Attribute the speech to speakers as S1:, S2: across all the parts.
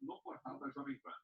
S1: No portal da Jovem Pan.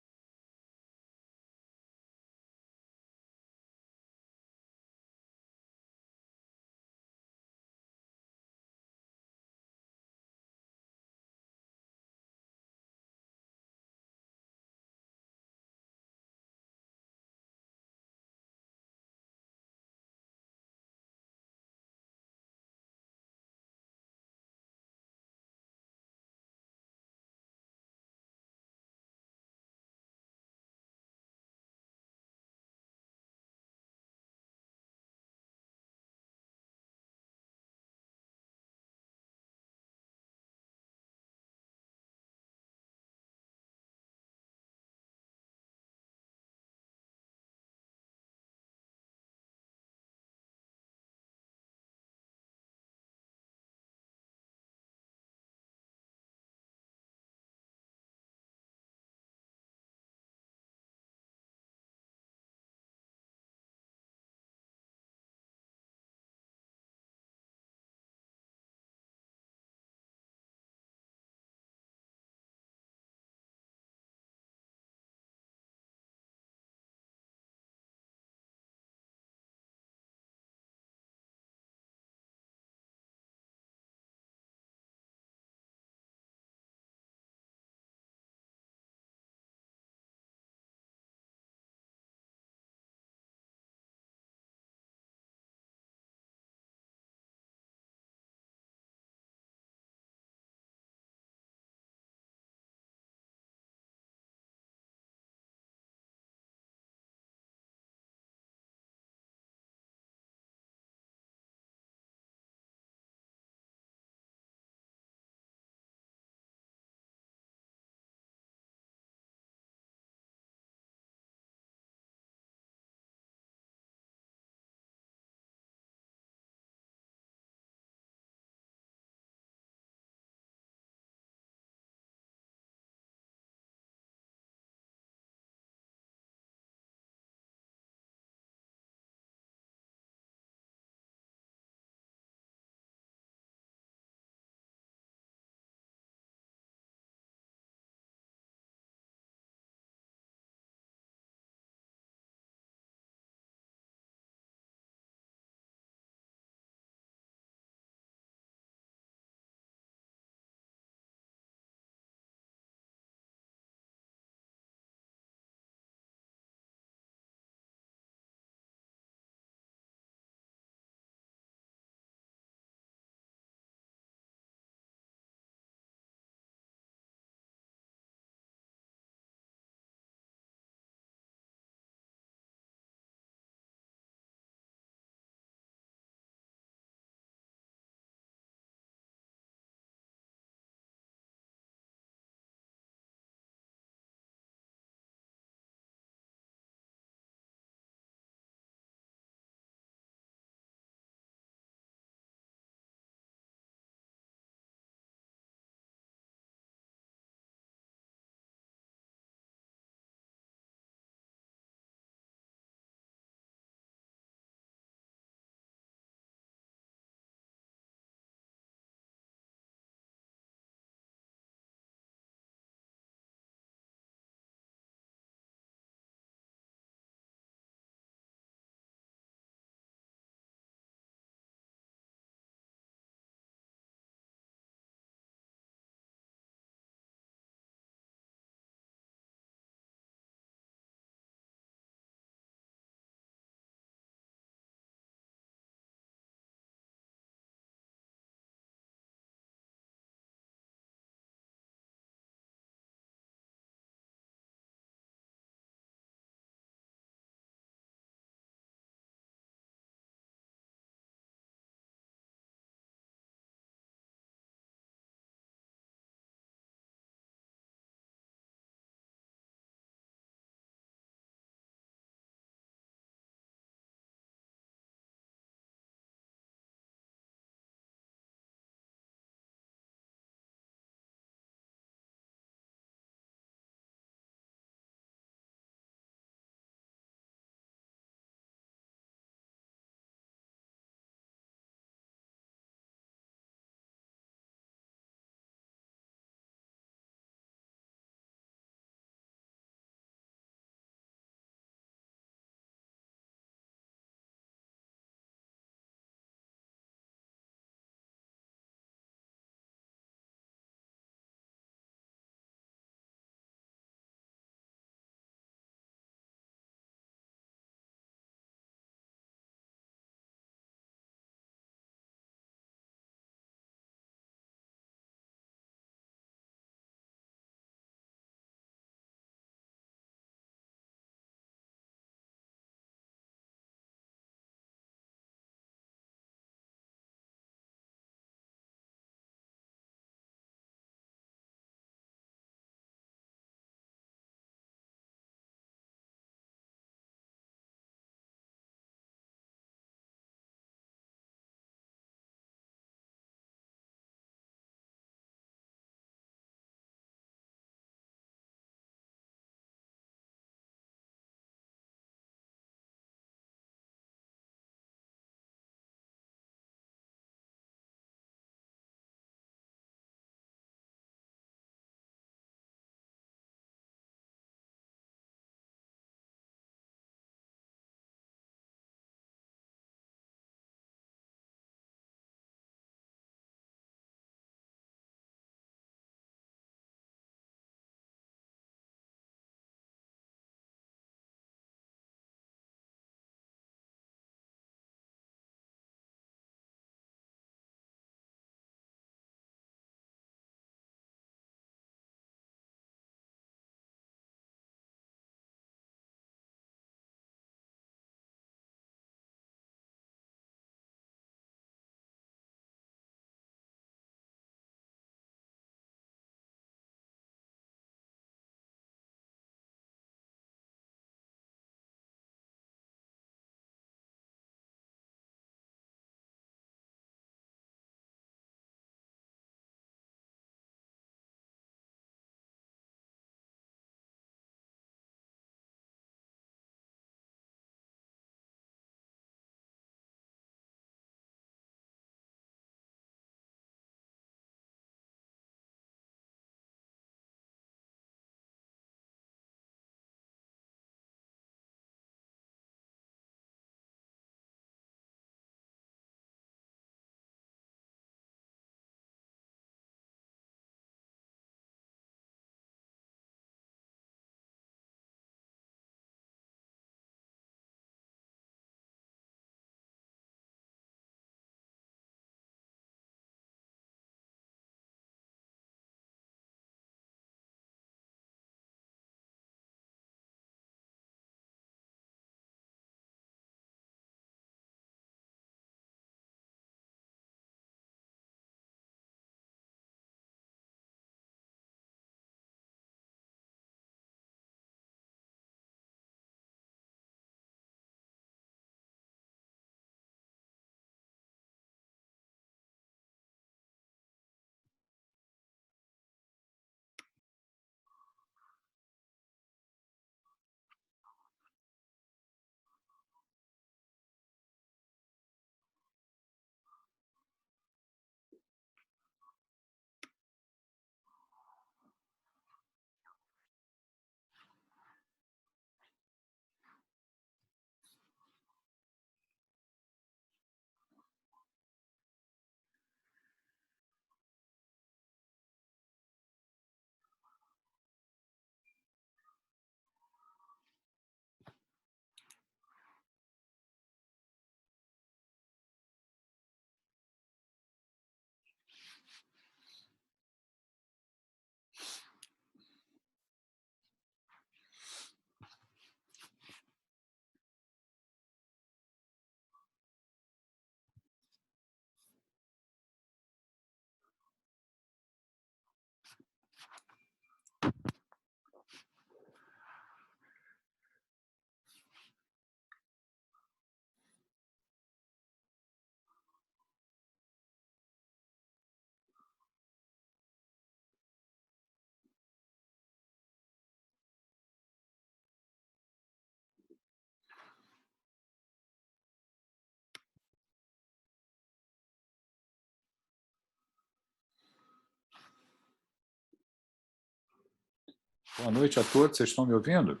S2: Boa noite a todos, vocês estão me ouvindo?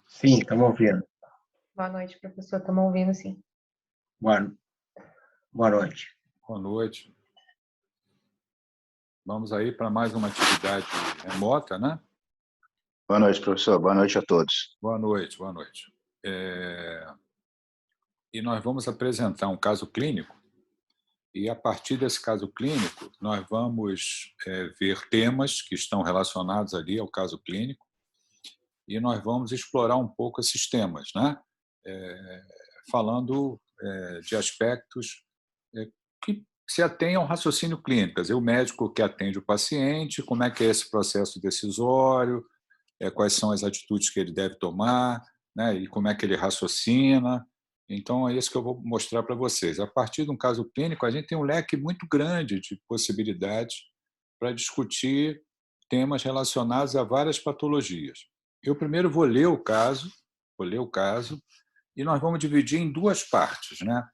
S3: Sim, estamos ouvindo.
S4: Boa noite, professor. Estamos ouvindo, sim.
S3: Boa, boa noite.
S2: Boa noite. Vamos aí para mais uma atividade remota, né?
S5: Boa noite, professor. Boa noite a todos.
S2: Boa noite, boa noite. E nós vamos apresentar um caso clínico, e a partir desse caso clínico, nós vamos ver temas que estão relacionados ali ao caso clínico, e nós vamos explorar um pouco esses temas, né? Falando de aspectos que se atêm ao raciocínio clínico, quer dizer, o médico que atende o paciente, como é que é esse processo decisório, quais são as atitudes que ele deve tomar, né? E como é que ele raciocina. Então, é isso que eu vou mostrar para vocês. A partir de um caso clínico, a gente tem um leque muito grande de possibilidades para discutir temas relacionados a várias patologias. Eu primeiro vou ler o caso, e nós vamos dividir em duas partes, né?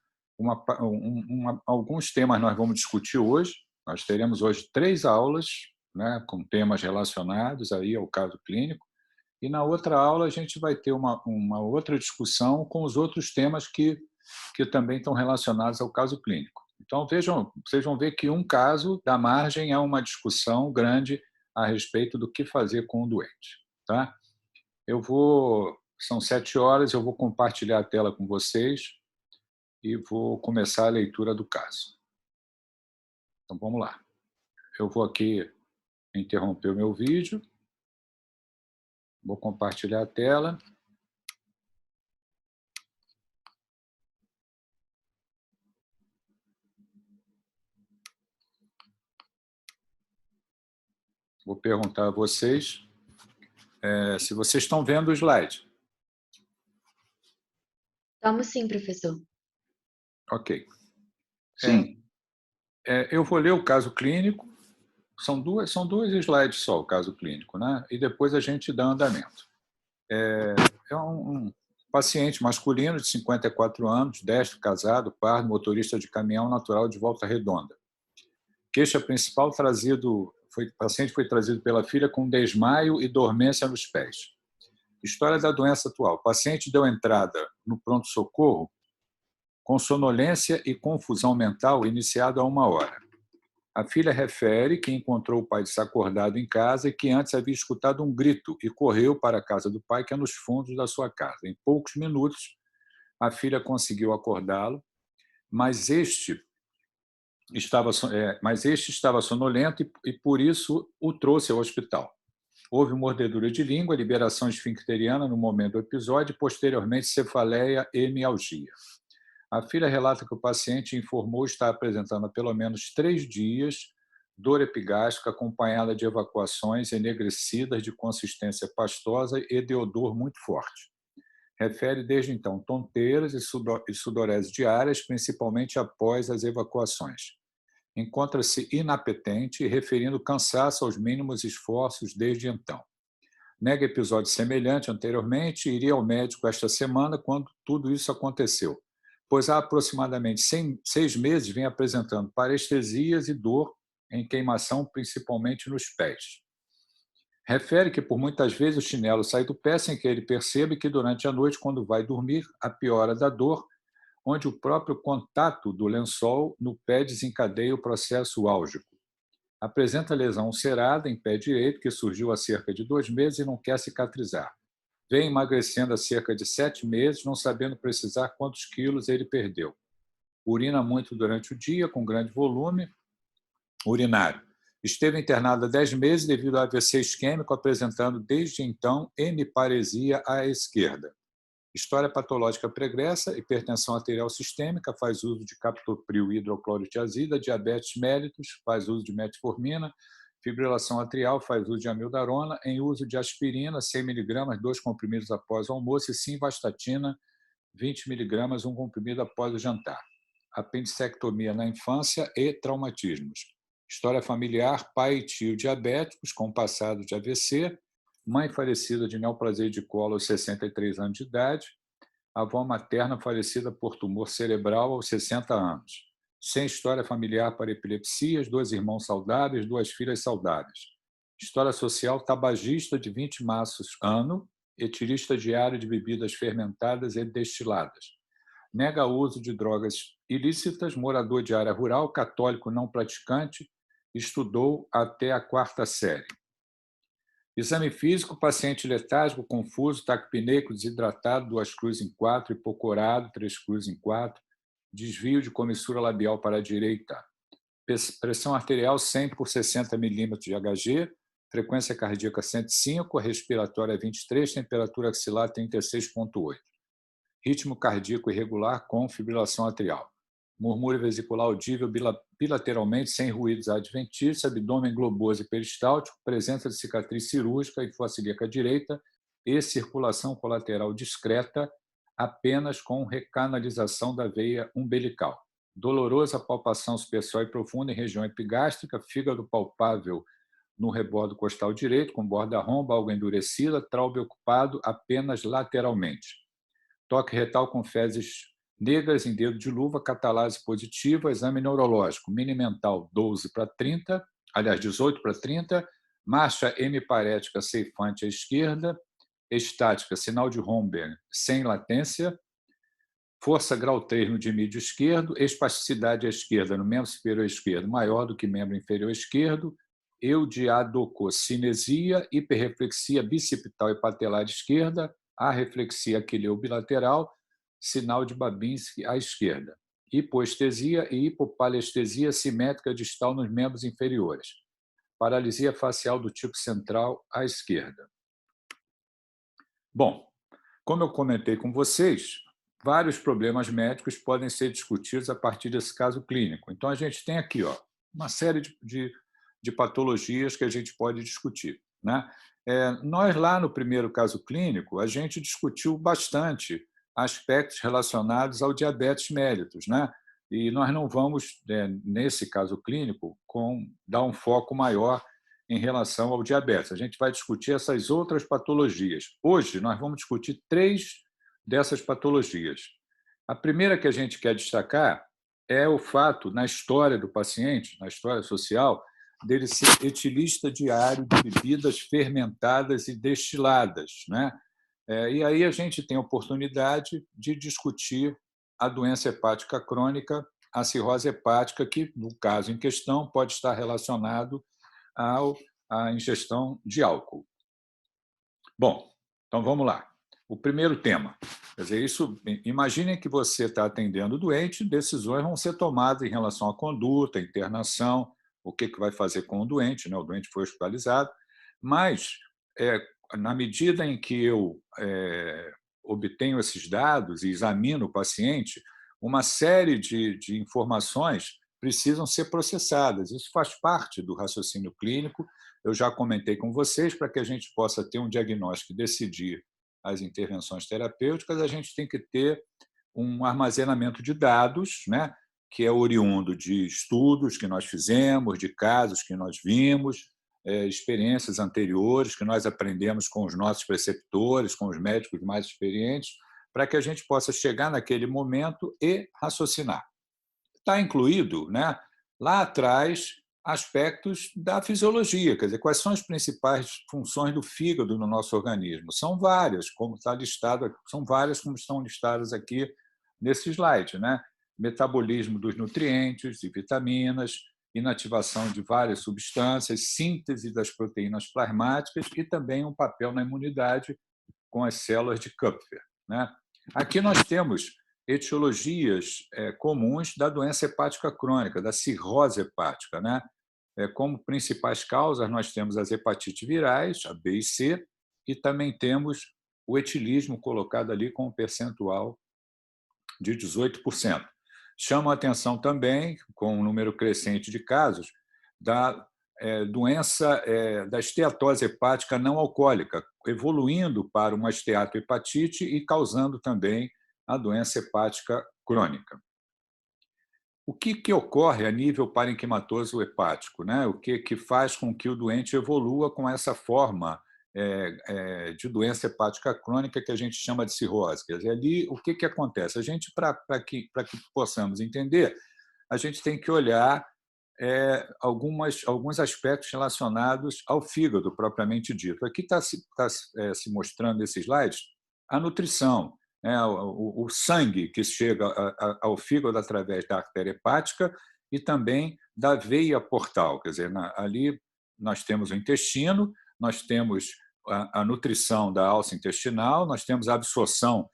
S2: Alguns temas nós vamos discutir hoje. Nós teremos hoje 3 aulas, né, com temas relacionados aí ao caso clínico. E na outra aula a gente vai ter uma outra discussão com os outros temas que também estão relacionados ao caso clínico. Então, vocês vão ver que um caso dá margem a uma discussão grande a respeito do que fazer com o doente. Tá? São 7 horas, eu vou compartilhar a tela com vocês e vou começar a leitura do caso. Então, vamos lá. Eu vou aqui interromper o meu vídeo. Vou compartilhar a tela. Vou perguntar a vocês se vocês estão vendo o slide.
S4: Estamos sim, professor.
S2: Ok.
S5: Sim.
S2: Eu vou ler o caso clínico. São dois slides só, o caso clínico, né? E depois a gente dá andamento. É um paciente masculino de 54 anos, destro, casado, pardo, motorista de caminhão, natural de Volta Redonda. Queixa principal o paciente foi trazido pela filha com desmaio e dormência nos pés. História da doença atual. O paciente deu entrada no pronto-socorro com sonolência e confusão mental iniciado há 1 hora. A filha refere que encontrou o pai desacordado em casa e que antes havia escutado um grito e correu para a casa do pai, que é nos fundos da sua casa. Em poucos minutos, a filha conseguiu acordá-lo, mas este estava sonolento e por isso o trouxe ao hospital. Houve mordedura de língua, liberação esfincteriana no momento do episódio e, posteriormente, cefaleia e mialgia. A filha relata que o paciente informou estar apresentando há pelo menos 3 dias dor epigástrica acompanhada de evacuações enegrecidas de consistência pastosa e de odor muito forte. Refere desde então tonteiras e sudorese diárias, principalmente após as evacuações. Encontra-se inapetente, referindo cansaço aos mínimos esforços desde então. Nega episódio semelhante anteriormente e iria ao médico esta semana quando tudo isso aconteceu, pois há aproximadamente 6 meses vem apresentando parestesias e dor em queimação, principalmente nos pés. Refere que por muitas vezes o chinelo sai do pé sem que ele perceba e que durante a noite, quando vai dormir, a piora da dor, onde o próprio contato do lençol no pé desencadeia o processo álgico. Apresenta lesão ulcerada em pé direito, que surgiu há cerca de 2 meses e não quer cicatrizar. Vem emagrecendo há cerca de 7 meses, não sabendo precisar quantos quilos ele perdeu. Urina muito durante o dia, com grande volume urinário. Esteve internado há 10 meses devido a AVC isquêmico, apresentando desde então hemiparesia à esquerda. História patológica pregressa, hipertensão arterial sistêmica, faz uso de captopril e hidroclorotiazida, diabetes mellitus, faz uso de metformina, fibrilação atrial, faz uso de amiodarona, em uso de aspirina, 100 mg, 2 comprimidos após o almoço, e simvastatina, 20 mg, 1 comprimido após o jantar. Apendicectomia na infância e traumatismos. História familiar, pai e tio diabéticos, com passado de AVC, mãe falecida de neoplasia de colo aos 63 anos de idade, avó materna falecida por tumor cerebral aos 60 anos, sem história familiar para epilepsias, 2 irmãos saudáveis, 2 filhas saudáveis. História social, tabagista de 20 maços ano, etilista diário de bebidas fermentadas e destiladas. Nega o uso de drogas ilícitas, morador de área rural, católico não praticante, estudou até a 4ª série. Exame físico, paciente letárgico, confuso, taquipneico, desidratado, 2 cruzes em 4, hipocorado, 3 cruzes em 4, desvio de comissura labial para a direita. Pressão arterial 100 por 60 milímetros de Hg, frequência cardíaca 105, respiratória 23, temperatura axilar 36,8. Ritmo cardíaco irregular com fibrilação atrial. Murmúrio vesicular audível bilateralmente, sem ruídos adventícios, abdômen globoso e peristáltico, presença de cicatriz cirúrgica e fossa ilíaca direita e circulação colateral discreta, apenas com recanalização da veia umbilical. Dolorosa palpação superficial e profunda em região epigástrica, fígado palpável no rebordo costal direito, com borda romba, algo endurecida, traube ocupado apenas lateralmente. Toque retal com fezes negras em dedo de luva, catalase positiva, exame neurológico, mini mental 12 para 30, aliás, 18 para 30, marcha hemiparética ceifante à esquerda, estática, sinal de Romberg sem latência, força grau 3 no dimídio esquerdo, espasticidade à esquerda no membro superior esquerdo maior do que membro inferior esquerdo, eudiadococinesia, hiperreflexia bicipital e patelar esquerda, arreflexia aquileo-bilateral, sinal de Babinski à esquerda, hipoestesia e hipopalestesia simétrica distal nos membros inferiores, paralisia facial do tipo central à esquerda. Bom, como eu comentei com vocês, vários problemas médicos podem ser discutidos a partir desse caso clínico. Então, a gente tem aqui uma série de patologias que a gente pode discutir, né? Nós, lá no primeiro caso clínico, a gente discutiu bastante aspectos relacionados ao diabetes mellitus, né? E nós não vamos, nesse caso clínico, dar um foco maior em relação ao diabetes. A gente vai discutir essas outras patologias. Hoje, nós vamos discutir 3 dessas patologias. A primeira que a gente quer destacar é o fato, na história do paciente, na história social, dele ser etilista diário de bebidas fermentadas e destiladas, né? E aí a gente tem a oportunidade de discutir a doença hepática crônica, a cirrose hepática, que, no caso em questão, pode estar relacionado à ingestão de álcool. Bom, então vamos lá. O primeiro tema. Quer dizer, imaginem que você está atendendo o doente, decisões vão ser tomadas em relação à conduta, internação, o que vai fazer com o doente, né? O doente foi hospitalizado, mas na medida em que eu obtenho esses dados e examino o paciente, uma série de informações precisam ser processadas. Isso faz parte do raciocínio clínico. Eu já comentei com vocês, para que a gente possa ter um diagnóstico e decidir as intervenções terapêuticas, a gente tem que ter um armazenamento de dados, né, que é oriundo de estudos que nós fizemos, de casos que nós vimos, experiências anteriores que nós aprendemos com os nossos preceptores, com os médicos mais experientes, para que a gente possa chegar naquele momento e raciocinar. Está incluído, né, lá atrás, aspectos da fisiologia, quer dizer, quais são as principais funções do fígado no nosso organismo. São várias, como está listado, são várias como estão listadas aqui nesse slide, né? Metabolismo dos nutrientes e vitaminas, inativação de várias substâncias, síntese das proteínas plasmáticas e também um papel na imunidade com as células de Kupfer, né? Aqui nós temos etiologias comuns da doença hepática crônica, da cirrose hepática, né? Como principais causas, nós temos as hepatites virais, a B e C, e também temos o etilismo colocado ali com um percentual de 18%. Chama a atenção também, com um número crescente de casos, da doença da esteatose hepática não alcoólica, evoluindo para uma esteatohepatite e causando também a doença hepática crônica. O que ocorre a nível parenquimatoso hepático, né? O que faz com que o doente evolua com essa forma de doença hepática crônica que a gente chama de cirrose? Quer dizer, ali, o que acontece? A gente, para que possamos entender, a gente tem que olhar alguns aspectos relacionados ao fígado, propriamente dito. Aqui está se mostrando nesse slide a nutrição, né? O sangue que chega ao fígado através da artéria hepática e também da veia portal. Quer dizer, ali nós temos o intestino, nós temos a nutrição da alça intestinal, nós temos a absorção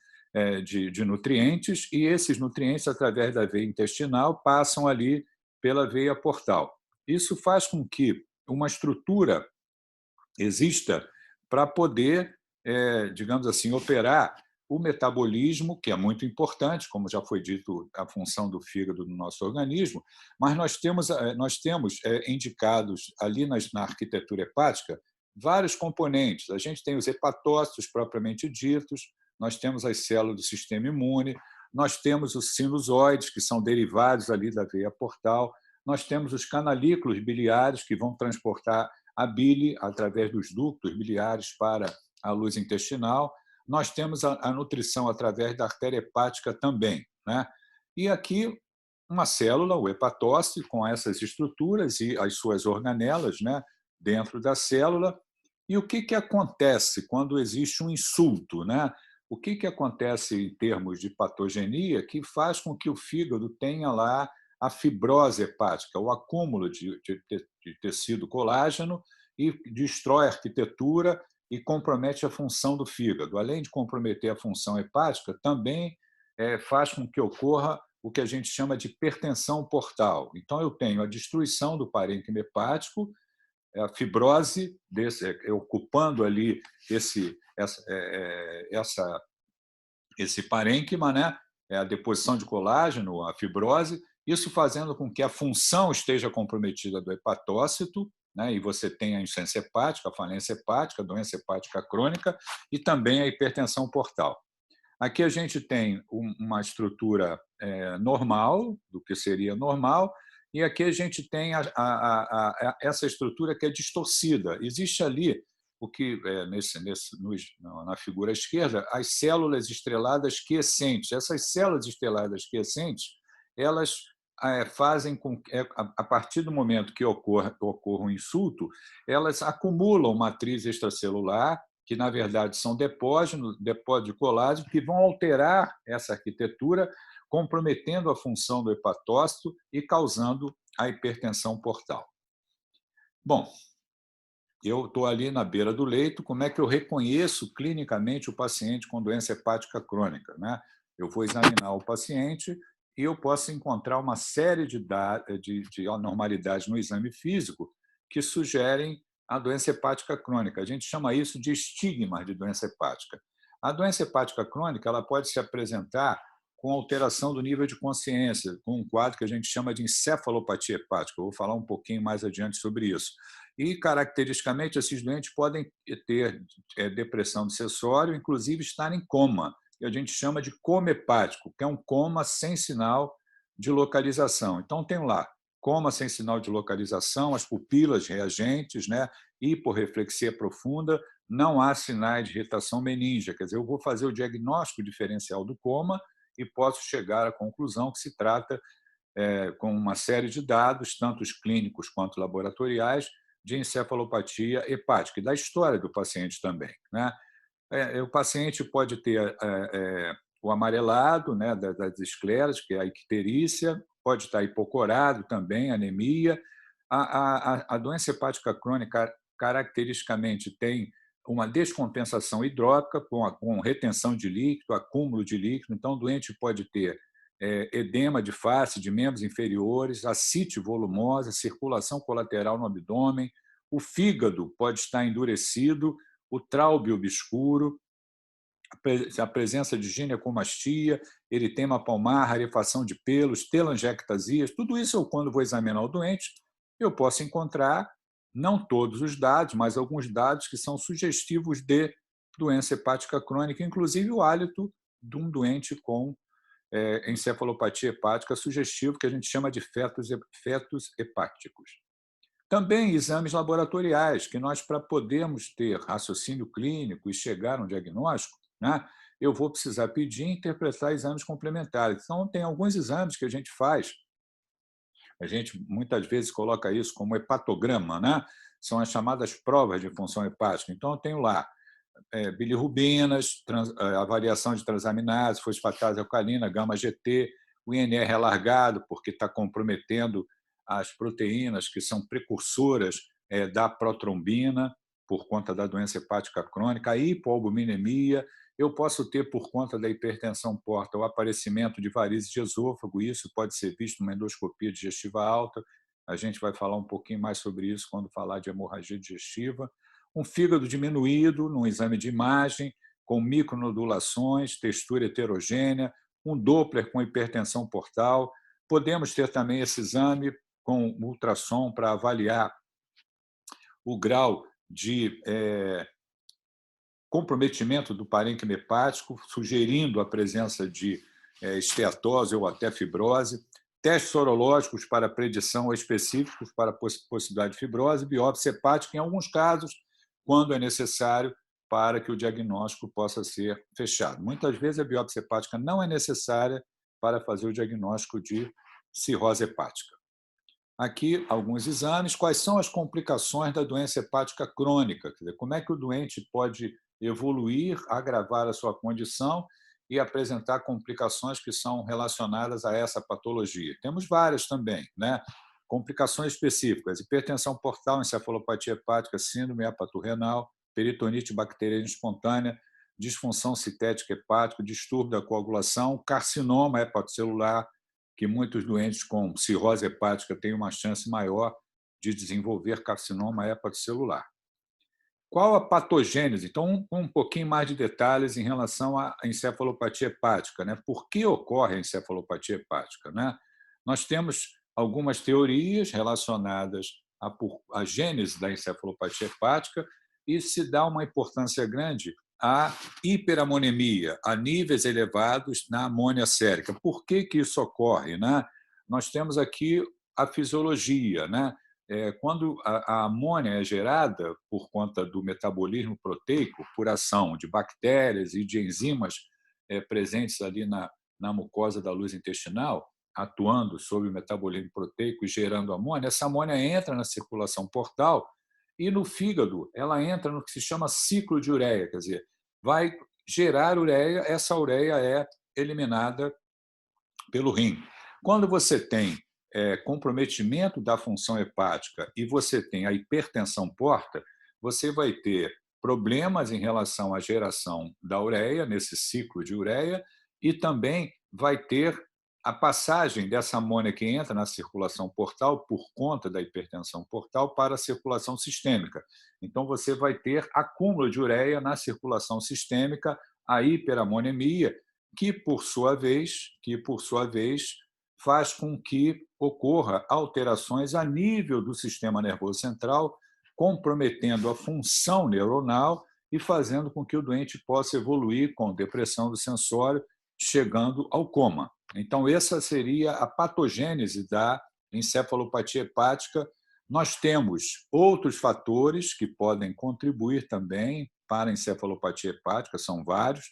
S2: de nutrientes, e esses nutrientes, através da veia intestinal, passam ali pela veia portal. Isso faz com que uma estrutura exista para poder, digamos assim, operar o metabolismo, que é muito importante, como já foi dito, a função do fígado no nosso organismo, mas nós temos indicados ali na arquitetura hepática vários componentes. A gente tem os hepatócitos propriamente ditos, nós temos as células do sistema imune, nós temos os sinusoides, que são derivados ali da veia portal, nós temos os canalículos biliares, que vão transportar a bile através dos ductos biliares para a luz intestinal, nós temos a nutrição através da artéria hepática também, né? E aqui uma célula, o hepatócito, com essas estruturas e as suas organelas, né, dentro da célula. E o que acontece quando existe um insulto, né? O que acontece em termos de patogenia que faz com que o fígado tenha lá a fibrose hepática, o acúmulo de tecido colágeno, e destrói a arquitetura e compromete a função do fígado. Além de comprometer a função hepática, também faz com que ocorra o que a gente chama de hipertensão portal. Então, eu tenho a destruição do parênquima hepático, a fibrose, ocupando ali esse parênquima, né? A deposição de colágeno, a fibrose, isso fazendo com que a função esteja comprometida do hepatócito, né? E você tem a insuficiência hepática, a falência hepática, a doença hepática crônica e também a hipertensão portal. Aqui a gente tem uma estrutura normal, do que seria normal, e aqui a gente tem essa estrutura que é distorcida. Existe ali, o que na figura à esquerda, as células estreladas quiescentes. Essas células estreladas quiescentes, elas fazem com que, a partir do momento que ocorra um insulto, elas acumulam matriz extracelular, que na verdade são depósitos de colágeno, que vão alterar essa arquitetura, comprometendo a função do hepatócito e causando a hipertensão portal. Bom, eu estou ali na beira do leito, como é que eu reconheço clinicamente o paciente com doença hepática crônica, né? Eu vou examinar o paciente e eu posso encontrar uma série de anormalidades no exame físico que sugerem a doença hepática crônica. A gente chama isso de estigma de doença hepática. A doença hepática crônica ela pode se apresentar com alteração do nível de consciência, com um quadro que a gente chama de encefalopatia hepática. Eu vou falar um pouquinho mais adiante sobre isso. E, caracteristicamente, esses doentes podem ter depressão depressório, inclusive estar em coma, que a gente chama de coma hepático, que é um coma sem sinal de localização. Então, tem lá coma sem sinal de localização, as pupilas reagentes, né? Hiporreflexia profunda, não há sinais de irritação meníngia. Quer dizer, eu vou fazer o diagnóstico diferencial do coma e posso chegar à conclusão que se trata, com uma série de dados, tanto os clínicos quanto laboratoriais, de encefalopatia hepática, e da história do paciente também, né? O paciente pode ter o amarelado, né, das escleras, que é a icterícia, pode estar hipocorado também, anemia. A doença hepática crônica, caracteristicamente, tem uma descompensação hidrópica, com retenção de líquido, acúmulo de líquido. Então, o doente pode ter edema de face, de membros inferiores, ascite volumosa, circulação colateral no abdômen, o fígado pode estar endurecido, o traube obscuro, a presença de ginecomastia, eritema palmar, rarefação de pelos, telangiectasias. Tudo isso, eu, quando vou examinar o doente, eu posso encontrar, não todos os dados, mas alguns dados que são sugestivos de doença hepática crônica, inclusive o hálito de um doente com encefalopatia hepática sugestivo, que a gente chama de fetos hepáticos. Também exames laboratoriais, que nós, para podermos ter raciocínio clínico e chegar a um diagnóstico, né, eu vou precisar pedir e interpretar exames complementares. Então, tem alguns exames que a gente faz A gente muitas vezes coloca isso como hepatograma, né? São as chamadas provas de função hepática. Então, eu tenho lá bilirrubinas, a variação de transaminase, fosfatase alcalina, gama-GT, o INR alargado, porque está comprometendo as proteínas que são precursoras da protrombina, por conta da doença hepática crônica, a hipoalbuminemia. Eu posso ter, por conta da hipertensão porta, o aparecimento de varizes de esôfago, isso pode ser visto numa endoscopia digestiva alta. A gente vai falar um pouquinho mais sobre isso quando falar de hemorragia digestiva. Um fígado diminuído num exame de imagem, com micronodulações, textura heterogênea, um Doppler com hipertensão portal. Podemos ter também esse exame com ultrassom para avaliar o grau de comprometimento do parênquima hepático, sugerindo a presença de esteatose ou até fibrose, testes sorológicos para predição específicos para a possibilidade de fibrose, biópsia hepática, em alguns casos, quando é necessário para que o diagnóstico possa ser fechado. Muitas vezes a biópsia hepática não é necessária para fazer o diagnóstico de cirrose hepática. Aqui, alguns exames. Quais são as complicações da doença hepática crônica? Quer dizer, como é que o doente pode evoluir, agravar a sua condição e apresentar complicações que são relacionadas a essa patologia? Temos várias também, né? Complicações específicas: hipertensão portal, encefalopatia hepática, síndrome hepatorrenal, peritonite bacteriana espontânea, disfunção citética hepática, distúrbio da coagulação, carcinoma hepatocelular, que muitos doentes com cirrose hepática têm uma chance maior de desenvolver carcinoma hepatocelular. Qual a patogênese? Então, um pouquinho mais de detalhes em relação à encefalopatia hepática, né? Por que ocorre a encefalopatia hepática, né? Nós temos algumas teorias relacionadas à gênese da encefalopatia hepática e se dá uma importância grande à hiperamonemia, a níveis elevados na amônia sérica. Por que isso ocorre, né? Nós temos aqui a fisiologia, né? Quando a amônia é gerada por conta do metabolismo proteico, por ação de bactérias e de enzimas presentes ali na mucosa da luz intestinal, atuando sobre o metabolismo proteico e gerando amônia, essa amônia entra na circulação portal e no fígado ela entra no que se chama ciclo de ureia, quer dizer, vai gerar ureia, essa ureia é eliminada pelo rim. Quando você tem comprometimento da função hepática e você tem a hipertensão porta, você vai ter problemas em relação à geração da ureia, nesse ciclo de ureia, e também vai ter a passagem dessa amônia que entra na circulação portal por conta da hipertensão portal para a circulação sistêmica. Então, você vai ter acúmulo de ureia na circulação sistêmica, a hiperamonemia, que, por sua vez, faz com que ocorra alterações a nível do sistema nervoso central, comprometendo a função neuronal e fazendo com que o doente possa evoluir com depressão do sensório, chegando ao coma. Então, essa seria a patogênese da encefalopatia hepática. Nós temos outros fatores que podem contribuir também para a encefalopatia hepática, são vários,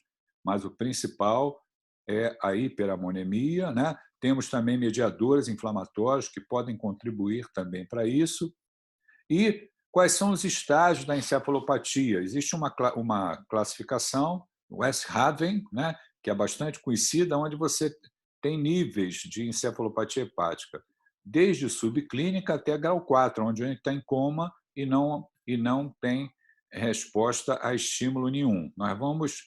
S2: mas o principal é a hiperamonemia, né? Temos também mediadores inflamatórios que podem contribuir também para isso. E quais são os estágios da encefalopatia? Existe uma classificação, Westhaven, né, que é bastante conhecida, onde você tem níveis de encefalopatia hepática, desde subclínica até grau 4, onde a gente está em coma e não tem resposta a estímulo nenhum. Nós vamos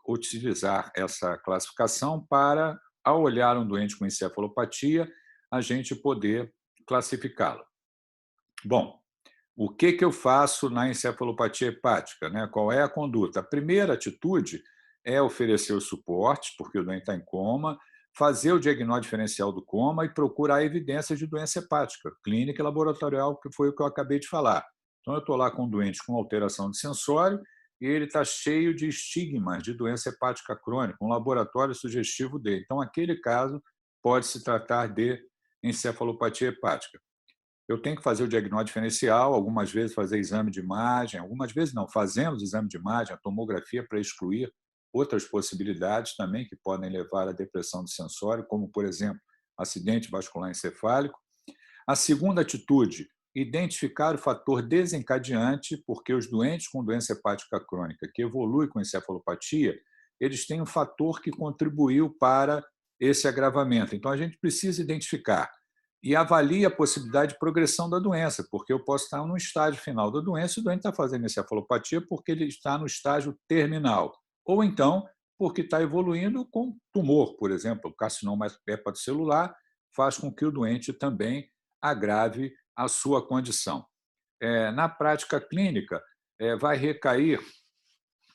S2: utilizar essa classificação para, ao olhar um doente com encefalopatia, a gente poder classificá-lo. Bom, o que eu faço na encefalopatia hepática, né? Qual é a conduta? A primeira atitude é oferecer o suporte, porque o doente está em coma, fazer o diagnóstico diferencial do coma e procurar evidências de doença hepática, clínica e laboratorial, que foi o que eu acabei de falar. Então, eu estou lá com um doente com alteração de sensório e ele está cheio de estigmas de doença hepática crônica, um laboratório sugestivo dele. Então, aquele caso pode se tratar de encefalopatia hepática. Eu tenho que fazer o diagnóstico diferencial, algumas vezes fazer exame de imagem, algumas vezes não, fazemos exame de imagem, a tomografia para excluir outras possibilidades também que podem levar à depressão do sensório, como, por exemplo, acidente vascular encefálico. A segunda atitude, identificar o fator desencadeante, porque os doentes com doença hepática crônica que evoluem com encefalopatia, eles têm um fator que contribuiu para esse agravamento. Então, a gente precisa identificar e avalia a possibilidade de progressão da doença, porque eu posso estar no estágio final da doença e o doente está fazendo encefalopatia porque ele está no estágio terminal, ou então porque está evoluindo com tumor, por exemplo, o carcinoma hepatocelular faz com que o doente também agrave a sua condição. Na prática clínica, vai recair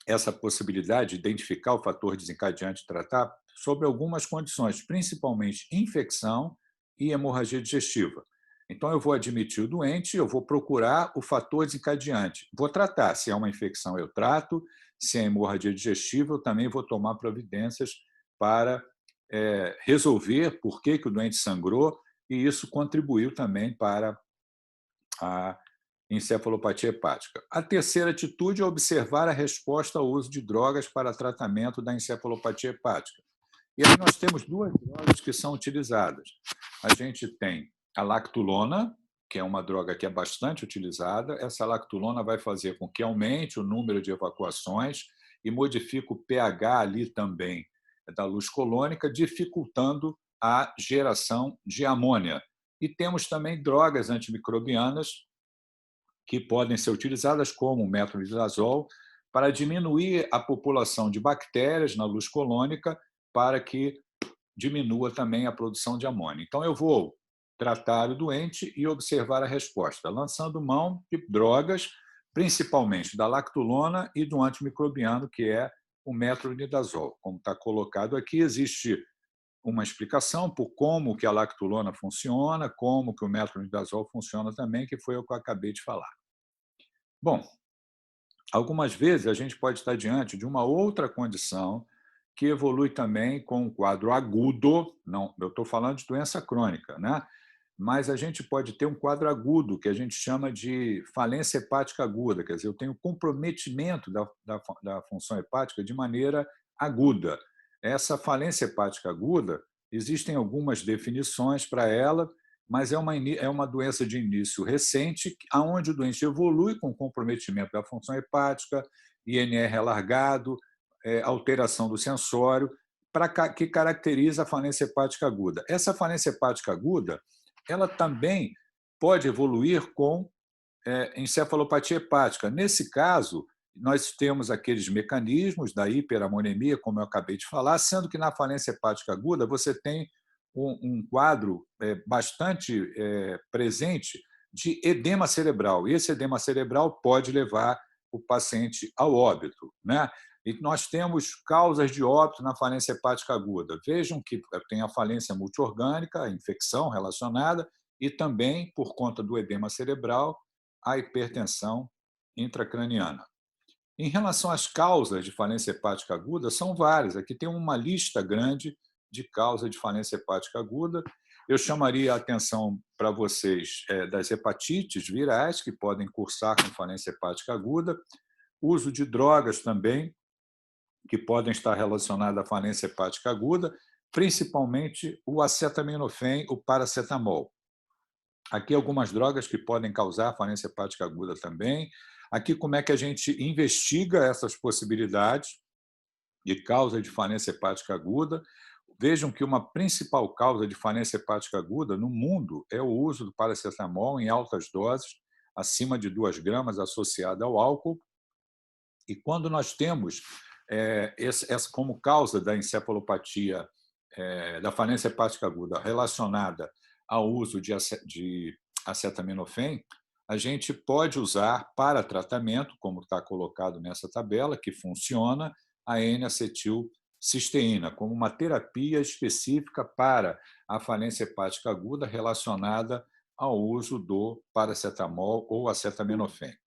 S2: essa possibilidade de identificar o fator desencadeante e tratar sobre algumas condições, principalmente infecção e hemorragia digestiva. Então, eu vou admitir o doente, eu vou procurar o fator desencadeante. Vou tratar. Se é uma infecção, eu trato. Se é hemorragia digestiva, eu também vou tomar providências para resolver por que o doente sangrou, e isso contribuiu também para a encefalopatia hepática. A terceira atitude é observar a resposta ao uso de drogas para tratamento da encefalopatia hepática. E aí nós temos duas drogas que são utilizadas. A gente tem a lactulona, que é uma droga que é bastante utilizada. Essa lactulona vai fazer com que aumente o número de evacuações e modifique o pH ali também da luz colônica, dificultando a geração de amônia. E temos também drogas antimicrobianas que podem ser utilizadas, como o metronidazol, para diminuir a população de bactérias na luz colônica, para que diminua também a produção de amônia. Então, eu vou tratar o doente e observar a resposta, lançando mão de drogas, principalmente da lactulona e do antimicrobiano, que é o metronidazol. Como está colocado aqui, existe uma explicação por como que a lactulona funciona, como que o metronidazol funciona também, que foi o que eu acabei de falar. Bom, algumas vezes a gente pode estar diante de uma outra condição que evolui também com um quadro agudo, não, eu estou falando de doença crônica, né? Mas a gente pode ter um quadro agudo, que a gente chama de falência hepática aguda, quer dizer, eu tenho comprometimento da função hepática de maneira aguda. Essa falência hepática aguda, existem algumas definições para ela, mas é uma doença de início recente, onde o doente evolui com comprometimento da função hepática, INR alargado, alteração do sensório, que caracteriza a falência hepática aguda. Essa falência hepática aguda, ela também pode evoluir com encefalopatia hepática. Nesse caso, nós temos aqueles mecanismos da hiperamonemia, como eu acabei de falar, sendo que na falência hepática aguda você tem um quadro bastante presente de edema cerebral. E esse edema cerebral pode levar o paciente ao óbito, né? E nós temos causas de óbito na falência hepática aguda. Vejam que tem a falência multiorgânica, a infecção relacionada, e também, por conta do edema cerebral, a hipertensão intracraniana. Em relação às causas de falência hepática aguda, são várias. Aqui tem uma lista grande de causas de falência hepática aguda. Eu chamaria a atenção para vocês das hepatites virais, que podem cursar com falência hepática aguda, uso de drogas também, que podem estar relacionadas à falência hepática aguda, principalmente o acetaminofém, o paracetamol. Aqui algumas drogas que podem causar falência hepática aguda também. Aqui como é que a gente investiga essas possibilidades de causa de falência hepática aguda. Vejam que uma principal causa de falência hepática aguda no mundo é o uso do paracetamol em altas doses, acima de 2 gramas, associada ao álcool. E quando nós temos essa como causa da encefalopatia, da falência hepática aguda relacionada ao uso de acetaminofém, a gente pode usar para tratamento, como está colocado nessa tabela, que funciona, a N-acetilcisteína, como uma terapia específica para a falência hepática aguda relacionada ao uso do paracetamol ou acetaminofém.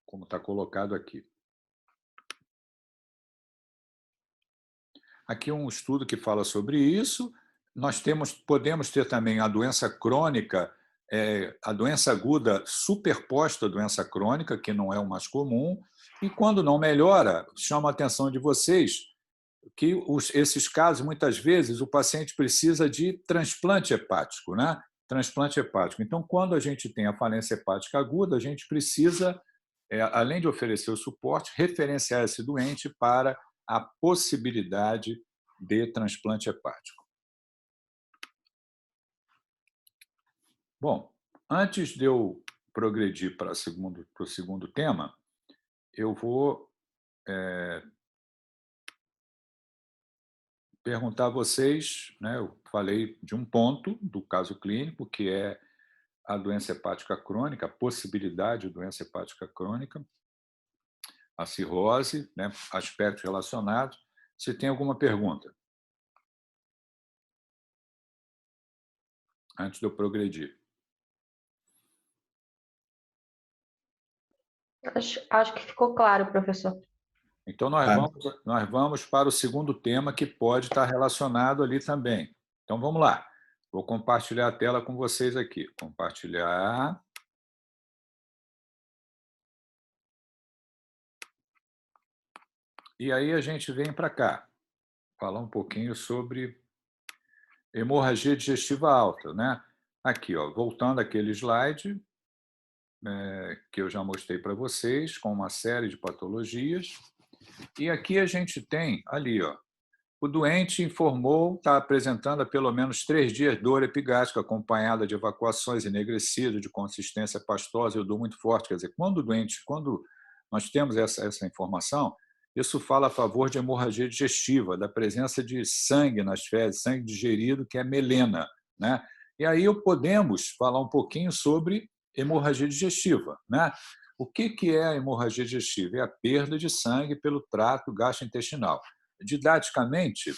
S2: Como está colocado aqui. Aqui um estudo que fala sobre isso. Nós podemos ter também a doença crônica, a doença aguda superposta à doença crônica, que não é o mais comum, e quando não melhora, chama a atenção de vocês que esses casos, muitas vezes, o paciente precisa de transplante hepático, né? Transplante hepático. Então, quando a gente tem a falência hepática aguda, a gente precisa, além de oferecer o suporte, referenciar esse doente para a possibilidade de transplante hepático. Bom, antes de eu progredir para o segundo tema, eu vou perguntar a vocês, né, eu falei de um ponto do caso clínico, que é a doença hepática crônica, a possibilidade de doença hepática crônica, a cirrose, né, aspectos relacionados. Se tem alguma pergunta? Antes de eu progredir.
S4: Acho que ficou claro, professor.
S2: Então, nós vamos para o segundo tema, que pode estar relacionado ali também. Então, vamos lá. Vou compartilhar a tela com vocês aqui. Compartilhar. E aí a gente vem para cá, falar um pouquinho sobre hemorragia digestiva alta, né? Aqui, ó, voltando àquele slide que eu já mostrei para vocês, com uma série de patologias. E aqui a gente tem, ali, ó, o doente informou, está apresentando há pelo menos 3 dias dor epigástrica, acompanhada de evacuações enegrecidas, de consistência pastosa e dor muito forte. Quer dizer, quando nós temos essa informação, isso fala a favor de hemorragia digestiva, da presença de sangue nas fezes, sangue digerido, que é melena, né? E aí podemos falar um pouquinho sobre hemorragia digestiva, né? O que é a hemorragia digestiva? É a perda de sangue pelo trato gastrointestinal. Didaticamente,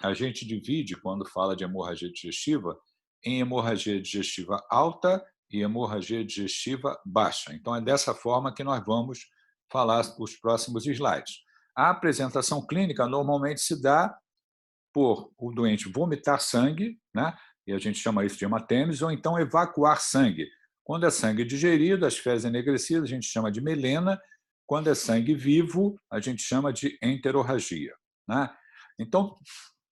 S2: a gente divide, quando fala de hemorragia digestiva, em hemorragia digestiva alta e hemorragia digestiva baixa. Então, é dessa forma que nós vamos falar os próximos slides. A apresentação clínica normalmente se dá por o doente vomitar sangue, né? E a gente chama isso de hematêmese, ou então evacuar sangue. Quando é sangue digerido, as fezes enegrecidas, a gente chama de melena. Quando é sangue vivo, a gente chama de enterorragia, né? Então,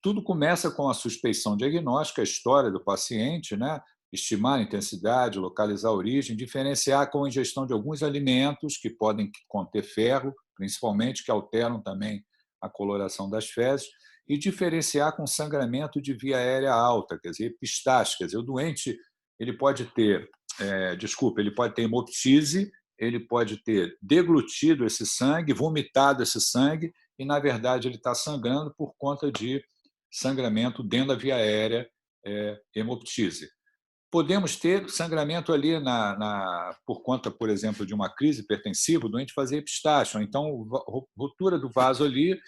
S2: tudo começa com a suspeição diagnóstica, a história do paciente, né? Estimar a intensidade, localizar a origem, diferenciar com a ingestão de alguns alimentos que podem conter ferro, principalmente, que alteram também a coloração das fezes, e diferenciar com sangramento de via aérea alta, quer dizer, epistaxe, quer dizer, o doente ele pode ter, ele pode ter hemoptise, ele pode ter deglutido esse sangue, vomitado esse sangue, e, na verdade, ele está sangrando por conta de sangramento dentro da via aérea, hemoptise. Podemos ter sangramento ali por conta, por exemplo, de uma crise hipertensiva, o doente fazer epistaxe, ou então ruptura do vaso ali,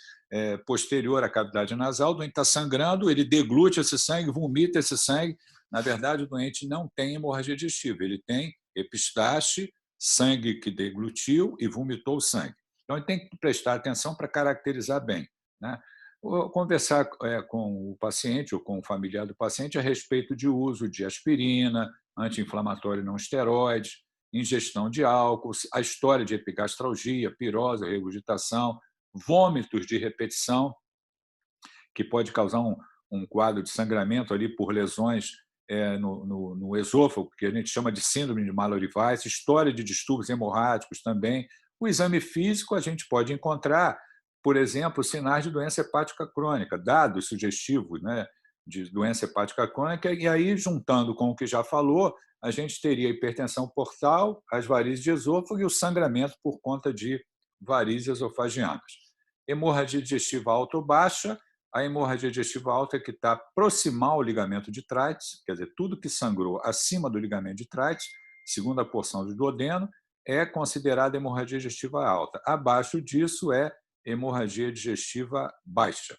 S2: posterior à cavidade nasal, o doente está sangrando, ele deglute esse sangue, vomita esse sangue. Na verdade, o doente não tem hemorragia digestiva, ele tem epistaxe, sangue que deglutiu e vomitou o sangue. Então, ele tem que prestar atenção para caracterizar bem, né? Conversar com o paciente ou com o familiar do paciente a respeito de uso de aspirina, anti-inflamatório não esteroides, ingestão de álcool, a história de epigastralgia, pirose, regurgitação, vômitos de repetição, que pode causar um quadro de sangramento ali por lesões no esôfago, que a gente chama de síndrome de Mallory-Weiss, história de distúrbios hemorrágicos também. O exame físico a gente pode encontrar, por exemplo, sinais de doença hepática crônica, dados sugestivos, né, de doença hepática crônica, e aí, juntando com o que já falou, a gente teria a hipertensão portal, as varizes de esôfago e o sangramento por conta de varizes esofagianas. Hemorragia digestiva alta ou baixa, a hemorragia digestiva alta é que está proximal ao ligamento de Treitz, quer dizer, tudo que sangrou acima do ligamento de Treitz, segunda porção do duodeno, é considerada hemorragia digestiva alta. Abaixo disso é hemorragia digestiva baixa.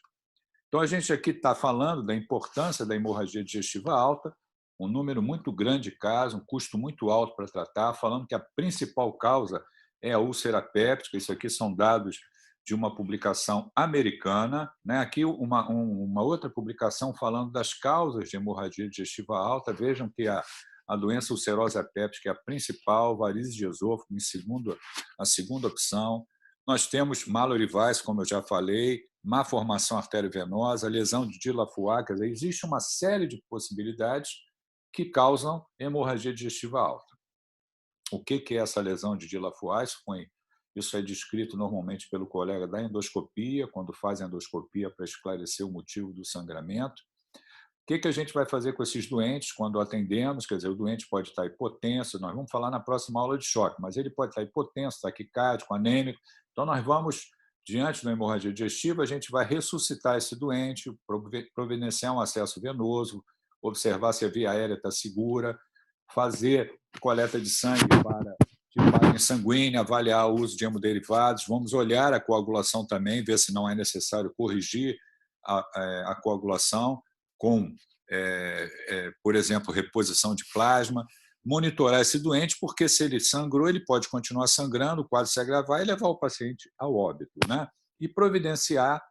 S2: Então, a gente aqui está falando da importância da hemorragia digestiva alta, um número muito grande de casos, um custo muito alto para tratar, falando que a principal causa é a úlcera péptica. Isso aqui são dados de uma publicação americana, né? Aqui uma outra publicação falando das causas de hemorragia digestiva alta. Vejam que a doença ulcerosa péptica é a principal, varizes de esôfago a segunda opção, Nós temos Mallory-Weiss, como eu já falei, má formação arteriovenosa, lesão de Dillard-Foix, quer dizer, existe uma série de possibilidades que causam hemorragia digestiva alta. O que é essa lesão de Dillard-Foix? Isso é descrito normalmente pelo colega da endoscopia, quando faz a endoscopia para esclarecer o motivo do sangramento. O que a gente vai fazer com esses doentes quando atendemos? Quer dizer, o doente pode estar hipotenso, nós vamos falar na próxima aula de choque, mas ele pode estar hipotenso, taquicárdico, anêmico. Então, nós vamos, diante da hemorragia digestiva, a gente vai ressuscitar esse doente, providenciar um acesso venoso, observar se a via aérea está segura, fazer coleta de sangue para tipagem sanguínea, avaliar o uso de hemoderivados, vamos olhar a coagulação também, ver se não é necessário corrigir a coagulação com, por exemplo, reposição de plasma, monitorar esse doente, porque se ele sangrou, ele pode continuar sangrando, o quadro se agravar e levar o paciente ao óbito, né? E providenciar,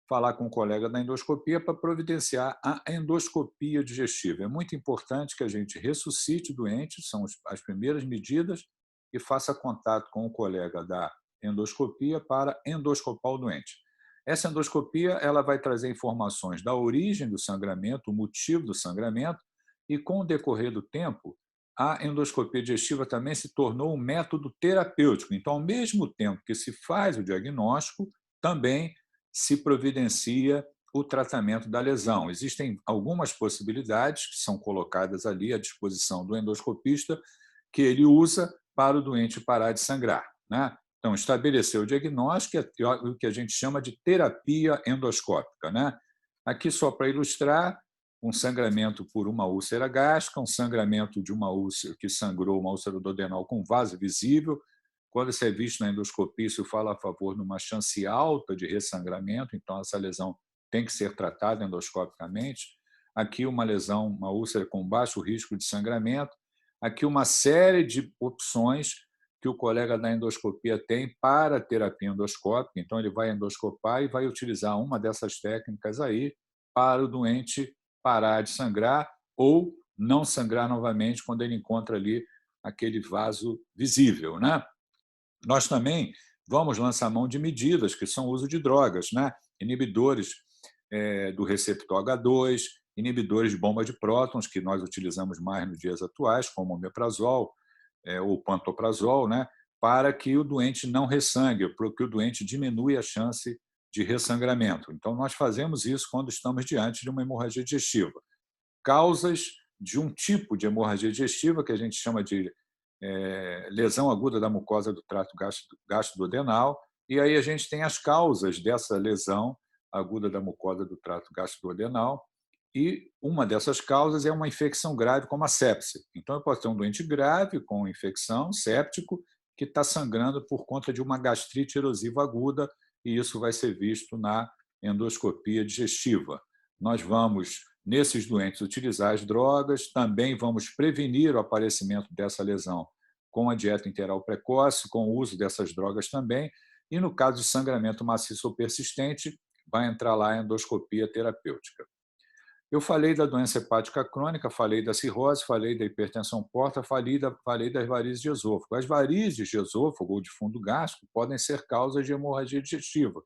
S2: falar com o colega da endoscopia para providenciar a endoscopia digestiva. É muito importante que a gente ressuscite o doente, são as primeiras medidas, e faça contato com o colega da endoscopia para endoscopar o doente. Essa endoscopia ela vai trazer informações da origem do sangramento, o motivo do sangramento, e com o decorrer do tempo, a endoscopia digestiva também se tornou um método terapêutico. Então, ao mesmo tempo que se faz o diagnóstico, também se providencia o tratamento da lesão. Existem algumas possibilidades que são colocadas ali à disposição do endoscopista, que ele usa para o doente parar de sangrar, né? Então, estabelecer o diagnóstico é o que a gente chama de terapia endoscópica, né? Aqui, só para ilustrar, um sangramento por uma úlcera gástrica, um sangramento de uma úlcera que sangrou, uma úlcera duodenal com vaso visível. Quando isso é visto na endoscopia, isso fala a favor de uma chance alta de ressangramento, então essa lesão tem que ser tratada endoscopicamente. Aqui uma lesão, uma úlcera com baixo risco de sangramento. Aqui uma série de opções que o colega da endoscopia tem para a terapia endoscópica. Então, ele vai endoscopar e vai utilizar uma dessas técnicas aí para o doente parar de sangrar ou não sangrar novamente quando ele encontra ali aquele vaso visível, né? Nós também vamos lançar mão de medidas, que são o uso de drogas, né? Inibidores do receptor H2, inibidores de bomba de prótons, que nós utilizamos mais nos dias atuais, como o omeprazol ou pantoprazol, né? Para que o doente não ressangre, para que o doente diminua a chance de ressangramento. Então, nós fazemos isso quando estamos diante de uma hemorragia digestiva. Causas de um tipo de hemorragia digestiva, que a gente chama de lesão aguda da mucosa do trato gastroduodenal, e aí a gente tem as causas dessa lesão aguda da mucosa do trato gastroduodenal, e uma dessas causas é uma infecção grave, como a sepse. Então, eu posso ter um doente grave com infecção, séptico, que está sangrando por conta de uma gastrite erosiva aguda, e isso vai ser visto na endoscopia digestiva. Nós vamos, nesses doentes, utilizar as drogas, também vamos prevenir o aparecimento dessa lesão com a dieta enteral precoce, com o uso dessas drogas também, e no caso de sangramento maciço ou persistente, vai entrar lá a endoscopia terapêutica. Eu falei da doença hepática crônica, falei da cirrose, falei da hipertensão porta, falei das varizes de esôfago. As varizes de esôfago ou de fundo gástrico podem ser causas de hemorragia digestiva.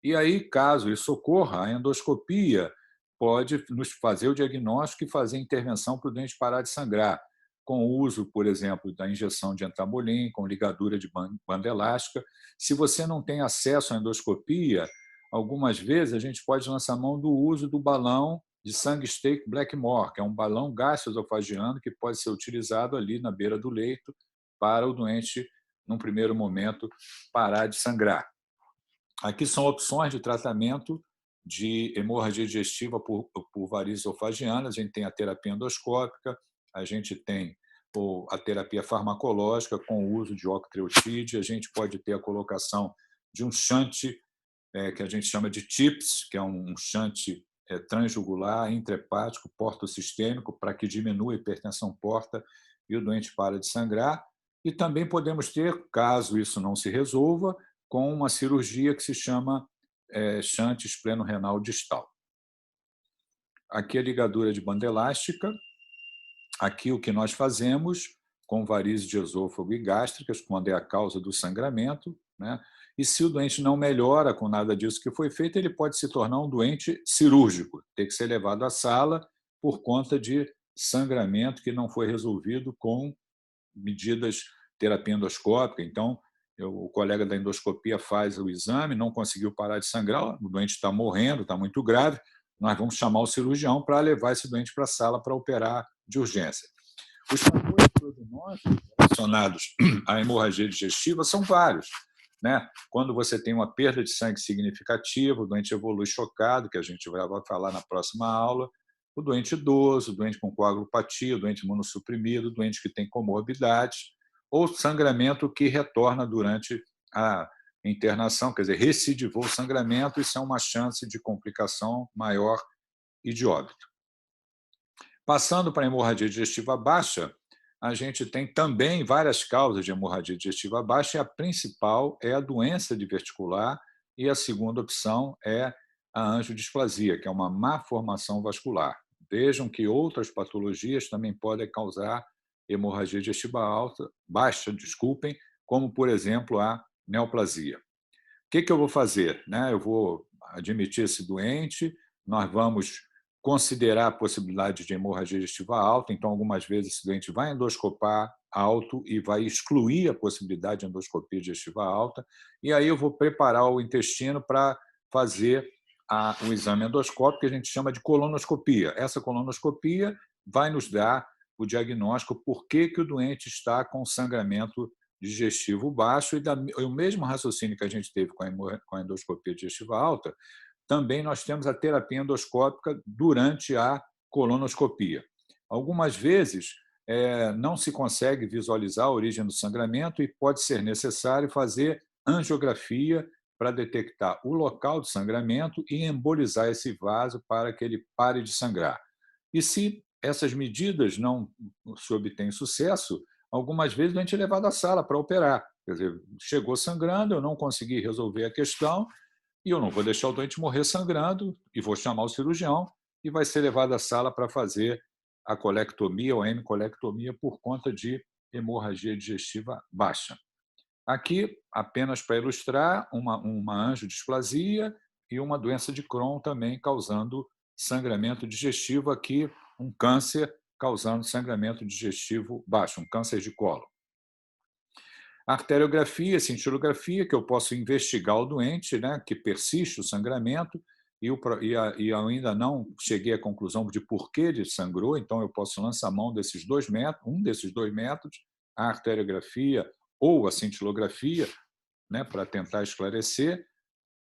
S2: E aí, caso isso ocorra, a endoscopia pode nos fazer o diagnóstico e fazer a intervenção para o doente parar de sangrar, com o uso, por exemplo, da injeção de entamolin, com ligadura de banda elástica. Se você não tem acesso à endoscopia, algumas vezes a gente pode lançar mão do uso do balão de sangue steak Blackmore, que é um balão gastroesofagiano que pode ser utilizado ali na beira do leito para o doente, num primeiro momento, parar de sangrar. Aqui são opções de tratamento de hemorragia digestiva por varizes esofágianas. A gente tem a terapia endoscópica, a gente tem a terapia farmacológica com o uso de octreotide, a gente pode ter a colocação de um shunt, que a gente chama de TIPS, que é um shunt transjugular, intrahepático, portosistêmico, para que diminua a hipertensão porta e o doente para de sangrar. E também podemos ter, caso isso não se resolva, com uma cirurgia que se chama shunt espleno-renal distal. Aqui a ligadura de banda elástica. Aqui o que nós fazemos com varizes de esôfago e gástricas, quando é a causa do sangramento, né? E se o doente não melhora com nada disso que foi feito, ele pode se tornar um doente cirúrgico, ter que ser levado à sala por conta de sangramento que não foi resolvido com medidas terapia endoscópica. Então, o colega da endoscopia faz o exame, não conseguiu parar de sangrar, o doente está morrendo, está muito grave, nós vamos chamar o cirurgião para levar esse doente para a sala para operar de urgência. Os fatores prognósticos relacionados à hemorragia digestiva são vários, né? Quando você tem uma perda de sangue significativa, o doente evolui chocado, que a gente vai falar na próxima aula, o doente idoso, o doente com coagulopatia, o doente imunossuprimido, o doente que tem comorbidades, ou sangramento que retorna durante a internação, quer dizer, recidivou o sangramento, isso é uma chance de complicação maior e de óbito. Passando para a hemorragia digestiva baixa, a gente tem também várias causas de hemorragia digestiva baixa, e a principal é a doença diverticular, e a segunda opção é a angiodisplasia, que é uma má formação vascular. Vejam que outras patologias também podem causar hemorragia digestiva baixa, como, por exemplo, a neoplasia. O que eu vou fazer? Eu vou admitir esse doente, nós vamos considerar a possibilidade de hemorragia digestiva alta, então, algumas vezes, esse doente vai endoscopar alto e vai excluir a possibilidade de endoscopia digestiva alta, e aí eu vou preparar o intestino para fazer o exame endoscópico, que a gente chama de colonoscopia. Essa colonoscopia vai nos dar o diagnóstico por que o doente está com sangramento digestivo baixo, e o mesmo raciocínio que a gente teve com a endoscopia digestiva alta, também nós temos a terapia endoscópica durante a colonoscopia. Algumas vezes não se consegue visualizar a origem do sangramento e pode ser necessário fazer angiografia para detectar o local do sangramento e embolizar esse vaso para que ele pare de sangrar. E se essas medidas não se obtêm sucesso, algumas vezes a gente é levado à sala para operar. Quer dizer, chegou sangrando, eu não consegui resolver a questão, e eu não vou deixar o doente morrer sangrando, e vou chamar o cirurgião, e vai ser levado à sala para fazer a colectomia ou a hemicolectomia por conta de hemorragia digestiva baixa. Aqui, apenas para ilustrar, uma angiodisplasia e uma doença de Crohn também causando sangramento digestivo, aqui um câncer causando sangramento digestivo baixo, um câncer de cólon. Arteriografia, cintilografia, que eu posso investigar o doente, que persiste o sangramento, e ainda não cheguei à conclusão de por que ele sangrou, então eu posso lançar mão desses dois métodos, um desses dois métodos, a arteriografia ou a cintilografia, para tentar esclarecer.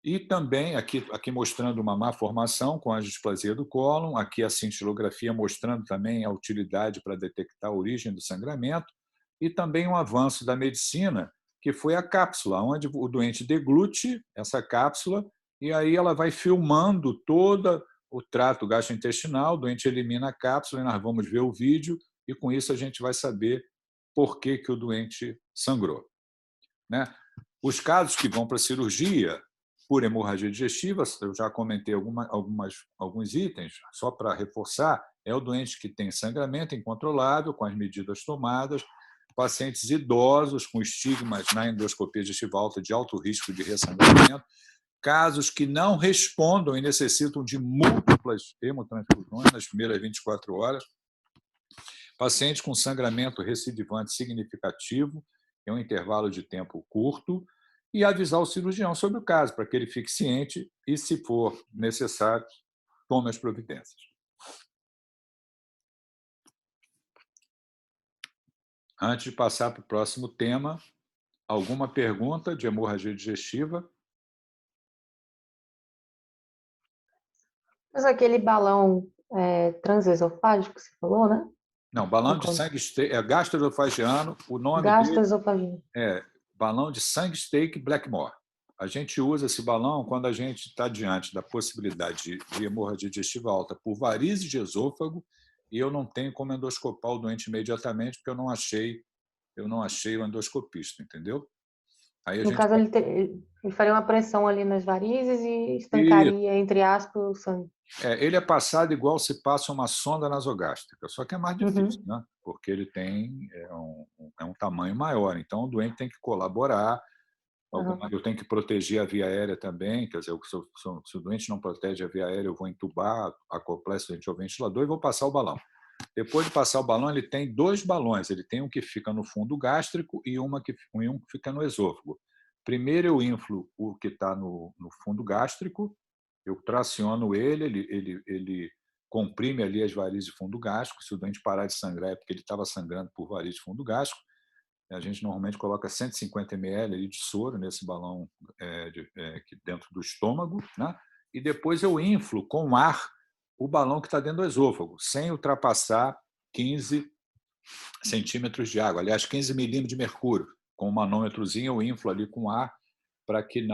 S2: E também, aqui mostrando uma má formação com a displasia do cólon, aqui a cintilografia mostrando também a utilidade para detectar a origem do sangramento, e também um avanço da medicina, que foi a cápsula, onde o doente deglute essa cápsula, e aí ela vai filmando todo o trato gastrointestinal, o doente elimina a cápsula, e nós vamos ver o vídeo, e com isso a gente vai saber por que o doente sangrou. Os casos que vão para a cirurgia por hemorragia digestiva, eu já comentei alguns itens, só para reforçar, é o doente que tem sangramento incontrolável, com as medidas tomadas, pacientes idosos com estigmas na endoscopia digestiva alta de alto risco de ressangramento, casos que não respondam e necessitam de múltiplas hemotransfusões nas primeiras 24 horas, pacientes com sangramento recidivante significativo em um intervalo de tempo curto, e avisar o cirurgião sobre o caso, para que ele fique ciente e, se for necessário, tome as providências. Antes de passar para o próximo tema, alguma pergunta de hemorragia digestiva?
S4: Mas aquele balão transesofágico que você falou, né?
S2: Não, balão de sangue é gastroesofagiano, o nome
S4: Gastroesofagino.
S2: dele é balão de sangue steak Blackmore. A gente usa esse balão quando a gente está diante da possibilidade de hemorragia digestiva alta por varizes de esôfago, e eu não tenho como endoscopar o doente imediatamente, porque eu não achei o endoscopista, entendeu? Aí
S4: No caso, ele faria uma pressão ali nas varizes e estancaria, entre aspas, o sangue.
S2: Ele é passado igual se passa uma sonda nasogástrica, só que é mais difícil, porque ele tem um tamanho maior. Então, o doente tem que colaborar Eu tenho que proteger a via aérea também, quer dizer, se o doente não protege a via aérea, eu vou entubar, acoplar esse doente ao ventilador e vou passar o balão. Depois de passar o balão, ele tem 2 balões. Ele tem um que fica no fundo gástrico e um que fica no esôfago. Primeiro eu inflo o que está no fundo gástrico, eu traciono ele comprime ali as varizes de fundo gástrico. Se o doente parar de sangrar é porque ele estava sangrando por variz de fundo gástrico. A gente normalmente coloca 150 ml de soro nesse balão dentro do estômago, né? E depois eu inflo com ar o balão que está dentro do esôfago, sem ultrapassar 15 centímetros de água, aliás, 15 milímetros de mercúrio. Com um manômetrozinho eu inflo ali com ar para que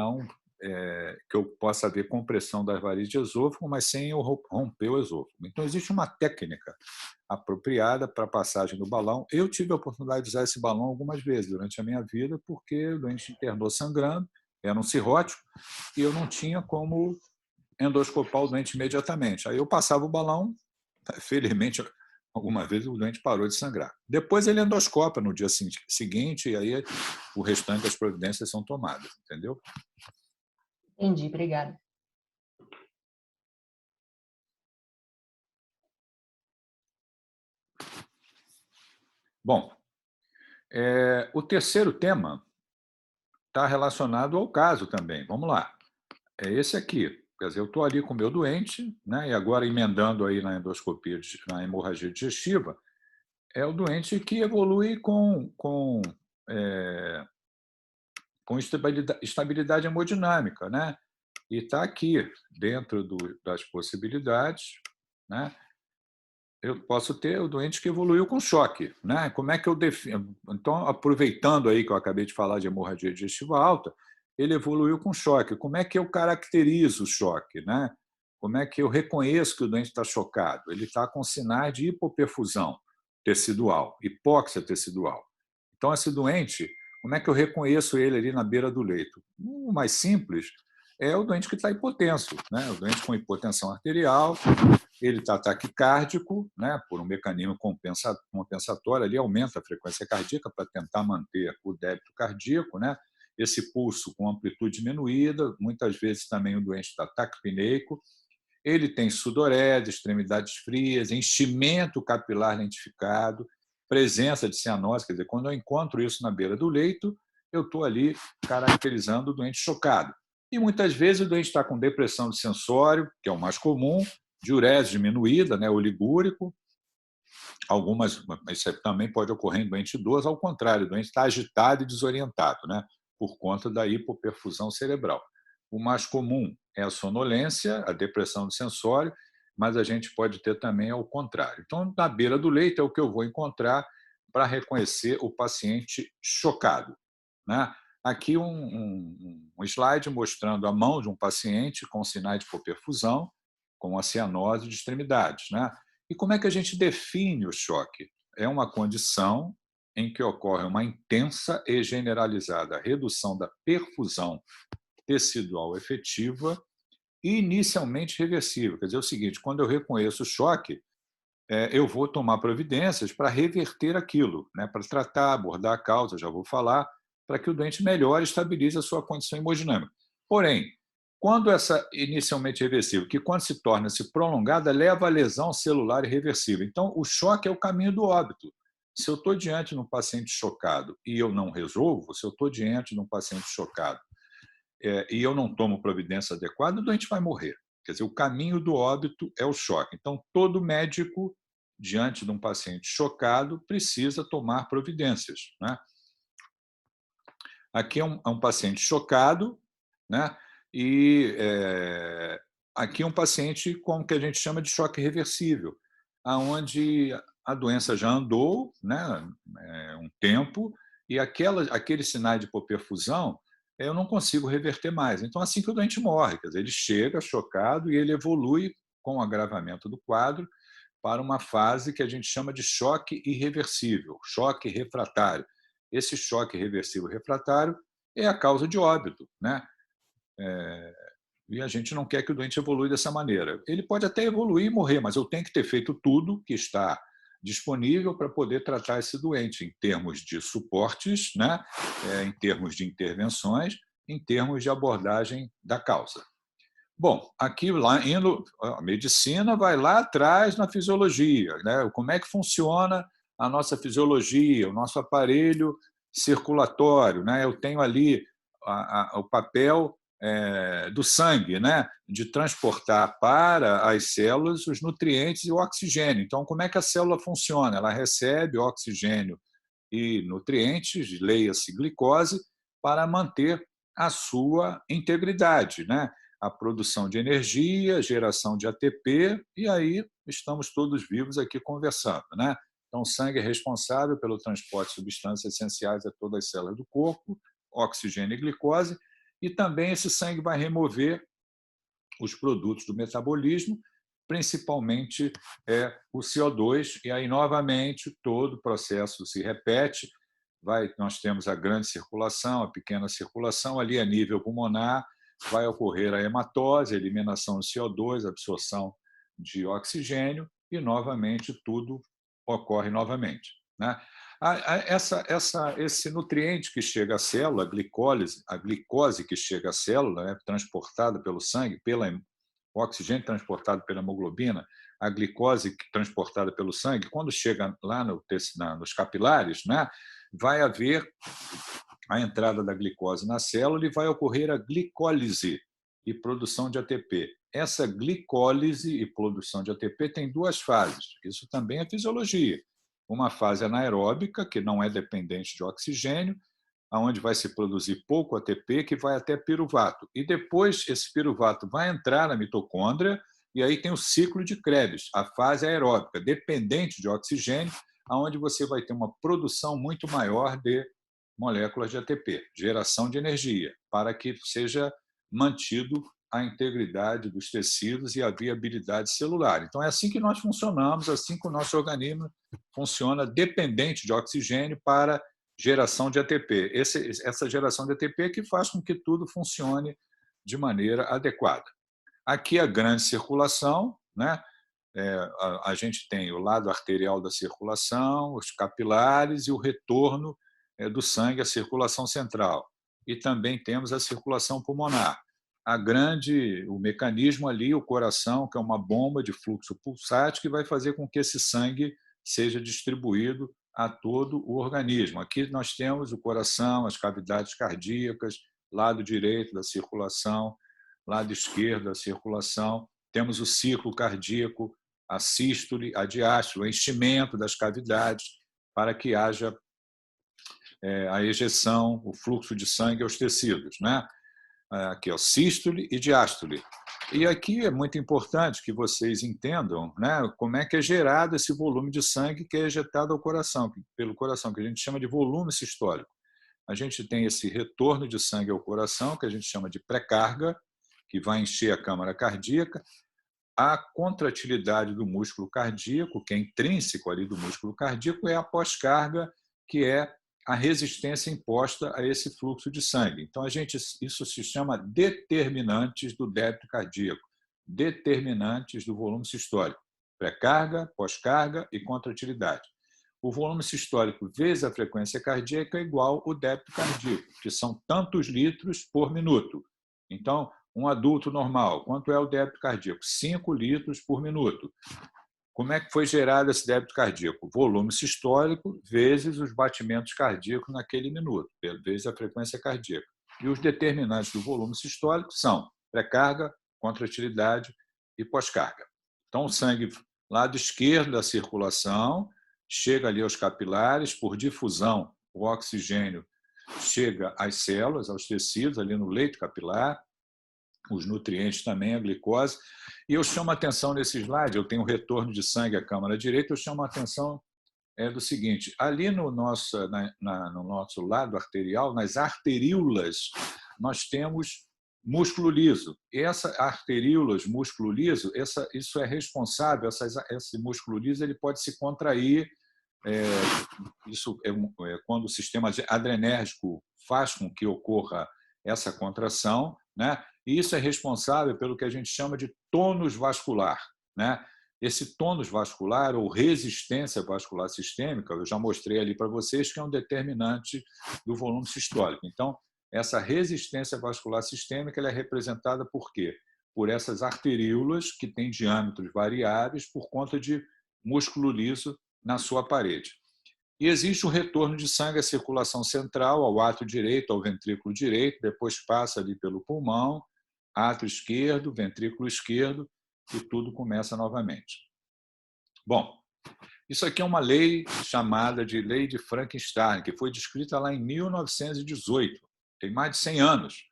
S2: eu possa ver compressão das varizes de esôfago, mas sem eu romper o esôfago. Então, existe uma técnica apropriada para a passagem do balão. Eu tive a oportunidade de usar esse balão algumas vezes durante a minha vida, porque o doente internou sangrando, era um cirrótico, e eu não tinha como endoscopar o doente imediatamente. Aí eu passava o balão, felizmente, alguma vez o doente parou de sangrar. Depois ele endoscopa no dia seguinte, e aí o restante das providências são tomadas, entendeu?
S6: Entendi, obrigada.
S2: Bom, o terceiro tema está relacionado ao caso também. Vamos lá. É esse aqui. Quer dizer, eu estou ali com o meu doente, né, e agora emendando aí na endoscopia, na hemorragia digestiva, é o doente que evolui com estabilidade hemodinâmica, né? E está aqui, dentro das possibilidades, né? Eu posso ter o doente que evoluiu com choque, né? Como é que eu defino? Então, aproveitando aí que eu acabei de falar de hemorragia digestiva alta, ele evoluiu com choque. Como é que eu caracterizo o choque, né? Como é que eu reconheço que o doente está chocado? Ele está com sinais de hipoperfusão tecidual, hipóxia tecidual. Então, esse doente, como é que eu reconheço ele ali na beira do leito? O mais simples é o doente que está hipotenso, né? O doente com hipotensão arterial, ele está taquicárdico, né? Por um mecanismo compensatório, ali aumenta a frequência cardíaca para tentar manter o débito cardíaco, né? Esse pulso com amplitude diminuída, muitas vezes também o doente está taquipneico, ele tem sudorese, extremidades frias, enchimento capilar lentificado, presença de cianose, quer dizer, quando eu encontro isso na beira do leito, eu estou ali caracterizando o doente chocado. E muitas vezes o doente está com depressão de sensório, que é o mais comum, diurese diminuída, né, oligúrico, isso também pode ocorrer em doente idoso, ao contrário, o doente está agitado e desorientado, né, por conta da hipoperfusão cerebral. O mais comum é a sonolência, a depressão de sensório, mas a gente pode ter também ao contrário. Então, na beira do leito é o que eu vou encontrar para reconhecer o paciente chocado, né? Aqui um slide mostrando a mão de um paciente com sinais de hipoperfusão, com a cianose de extremidades, né? E como é que a gente define o choque? É uma condição em que ocorre uma intensa e generalizada redução da perfusão tecidual efetiva e inicialmente reversível. Quer dizer, é o seguinte, quando eu reconheço o choque, eu vou tomar providências para reverter aquilo, né? Para tratar, abordar a causa, já vou falar, para que o doente melhore e estabilize a sua condição hemodinâmica. Porém, quando essa inicialmente reversível, que quando se torna-se prolongada, leva à lesão celular irreversível. Então, o choque é o caminho do óbito. Se eu estou diante de um paciente chocado e eu não resolvo, se eu estou diante de um paciente chocado e eu não tomo providência adequada, o doente vai morrer. Quer dizer, o caminho do óbito é o choque. Então, todo médico, diante de um paciente chocado, precisa tomar providências, né? Aqui é um paciente chocado, né? E aqui é um paciente com o que a gente chama de choque reversível, onde a doença já andou, né, um tempo, e aqueles sinais de hipoperfusão eu não consigo reverter mais. Então, assim que o doente morre, quer dizer, ele chega chocado e ele evolui com o agravamento do quadro para uma fase que a gente chama de choque irreversível, choque refratário. Esse choque reversível refratário é a causa de óbito, né? E a gente não quer que o doente evolua dessa maneira. Ele pode até evoluir e morrer, mas eu tenho que ter feito tudo que está disponível para poder tratar esse doente, em termos de suportes, né? Em termos de intervenções em termos de abordagem da causa. Bom, aqui lá indo, a medicina vai lá atrás na fisiologia, né? Como é que funciona a nossa fisiologia, o nosso aparelho circulatório, né? Eu tenho ali o papel do sangue, né? De transportar para as células os nutrientes e o oxigênio. Então, como é que a célula funciona? Ela recebe oxigênio e nutrientes, leia-se glicose, para manter a sua integridade, né? A produção de energia, geração de ATP, e aí estamos todos vivos aqui conversando, né? Então, o sangue é responsável pelo transporte de substâncias essenciais a todas as células do corpo, oxigênio e glicose, e também esse sangue vai remover os produtos do metabolismo, principalmente o CO2, e aí, novamente, todo o processo se repete. Nós temos a grande circulação, a pequena circulação, ali a nível pulmonar, vai ocorrer a hematose, a eliminação do CO2, a absorção de oxigênio, e, novamente, tudo ocorre novamente, né? Esse nutriente que chega à célula, a glicose que chega à célula, né, transportada pelo sangue, o oxigênio transportado pela hemoglobina, a glicose transportada pelo sangue, quando chega lá nos capilares, né, vai haver a entrada da glicose na célula e vai ocorrer a glicólise e produção de ATP. Essa glicólise e produção de ATP tem duas fases. Isso também é fisiologia. Uma fase anaeróbica, que não é dependente de oxigênio, onde vai se produzir pouco ATP, que vai até piruvato. E depois esse piruvato vai entrar na mitocôndria, e aí tem o ciclo de Krebs, a fase aeróbica, dependente de oxigênio, onde você vai ter uma produção muito maior de moléculas de ATP, geração de energia, para que seja mantido a integridade dos tecidos e a viabilidade celular. Então, é assim que nós funcionamos, assim que o nosso organismo funciona, dependente de oxigênio para geração de ATP. Essa geração de ATP é que faz com que tudo funcione de maneira adequada. Aqui a grande circulação, né? A gente tem o lado arterial da circulação, os capilares e o retorno do sangue à circulação central. E também temos a circulação pulmonar. O mecanismo ali, o coração, que é uma bomba de fluxo pulsátil que vai fazer com que esse sangue seja distribuído a todo o organismo. Aqui nós temos o coração, as cavidades cardíacas, lado direito da circulação, lado esquerdo da circulação. Temos o ciclo cardíaco, a sístole, a diástole, o enchimento das cavidades para que haja a ejeção, o fluxo de sangue aos tecidos, né? Aqui é o sístole e diástole. E aqui é muito importante que vocês entendam, né, como é que é gerado esse volume de sangue que é ejetado ao coração, pelo coração, que a gente chama de volume sistólico. A gente tem esse retorno de sangue ao coração, que a gente chama de pré-carga, que vai encher a câmara cardíaca. A contratilidade do músculo cardíaco, que é intrínseco ali do músculo cardíaco, é a pós-carga, que é a resistência imposta a esse fluxo de sangue. Então, isso se chama determinantes do débito cardíaco, determinantes do volume sistólico, pré-carga, pós-carga e contratilidade. O volume sistólico vezes a frequência cardíaca é igual ao débito cardíaco, que são tantos litros por minuto. Então, um adulto normal, quanto é o débito cardíaco? 5 litros por minuto. Como é que foi gerado esse débito cardíaco? Volume sistólico vezes os batimentos cardíacos naquele minuto, vezes a frequência cardíaca. E os determinantes do volume sistólico são pré-carga, contratilidade e pós-carga. Então, o sangue, lado esquerdo da circulação, chega ali aos capilares, por difusão, o oxigênio chega às células, aos tecidos, ali no leito capilar, os nutrientes também, a glicose. E eu chamo a atenção nesse slide, eu tenho retorno de sangue à câmara direita, eu chamo a atenção do seguinte, ali no nosso lado arterial, nas arteríolas, nós temos músculo liso. E essa arteríolas, músculo liso, isso é responsável, esse músculo liso ele pode se contrair, isso é quando o sistema adrenérgico faz com que ocorra essa contração, né? E isso é responsável pelo que a gente chama de tônus vascular, né? Esse tônus vascular ou resistência vascular sistêmica, eu já mostrei ali para vocês que é um determinante do volume sistólico. Então, essa resistência vascular sistêmica ela é representada por quê? Por essas arteríolas que têm diâmetros variáveis por conta de músculo liso na sua parede. E existe o retorno de sangue à circulação central, ao átrio direito, ao ventrículo direito, depois passa ali pelo pulmão, átrio esquerdo, ventrículo esquerdo, e tudo começa novamente. Bom, isso aqui é uma lei chamada de Lei de Frankenstein, que foi descrita lá em 1918, tem mais de 100 anos.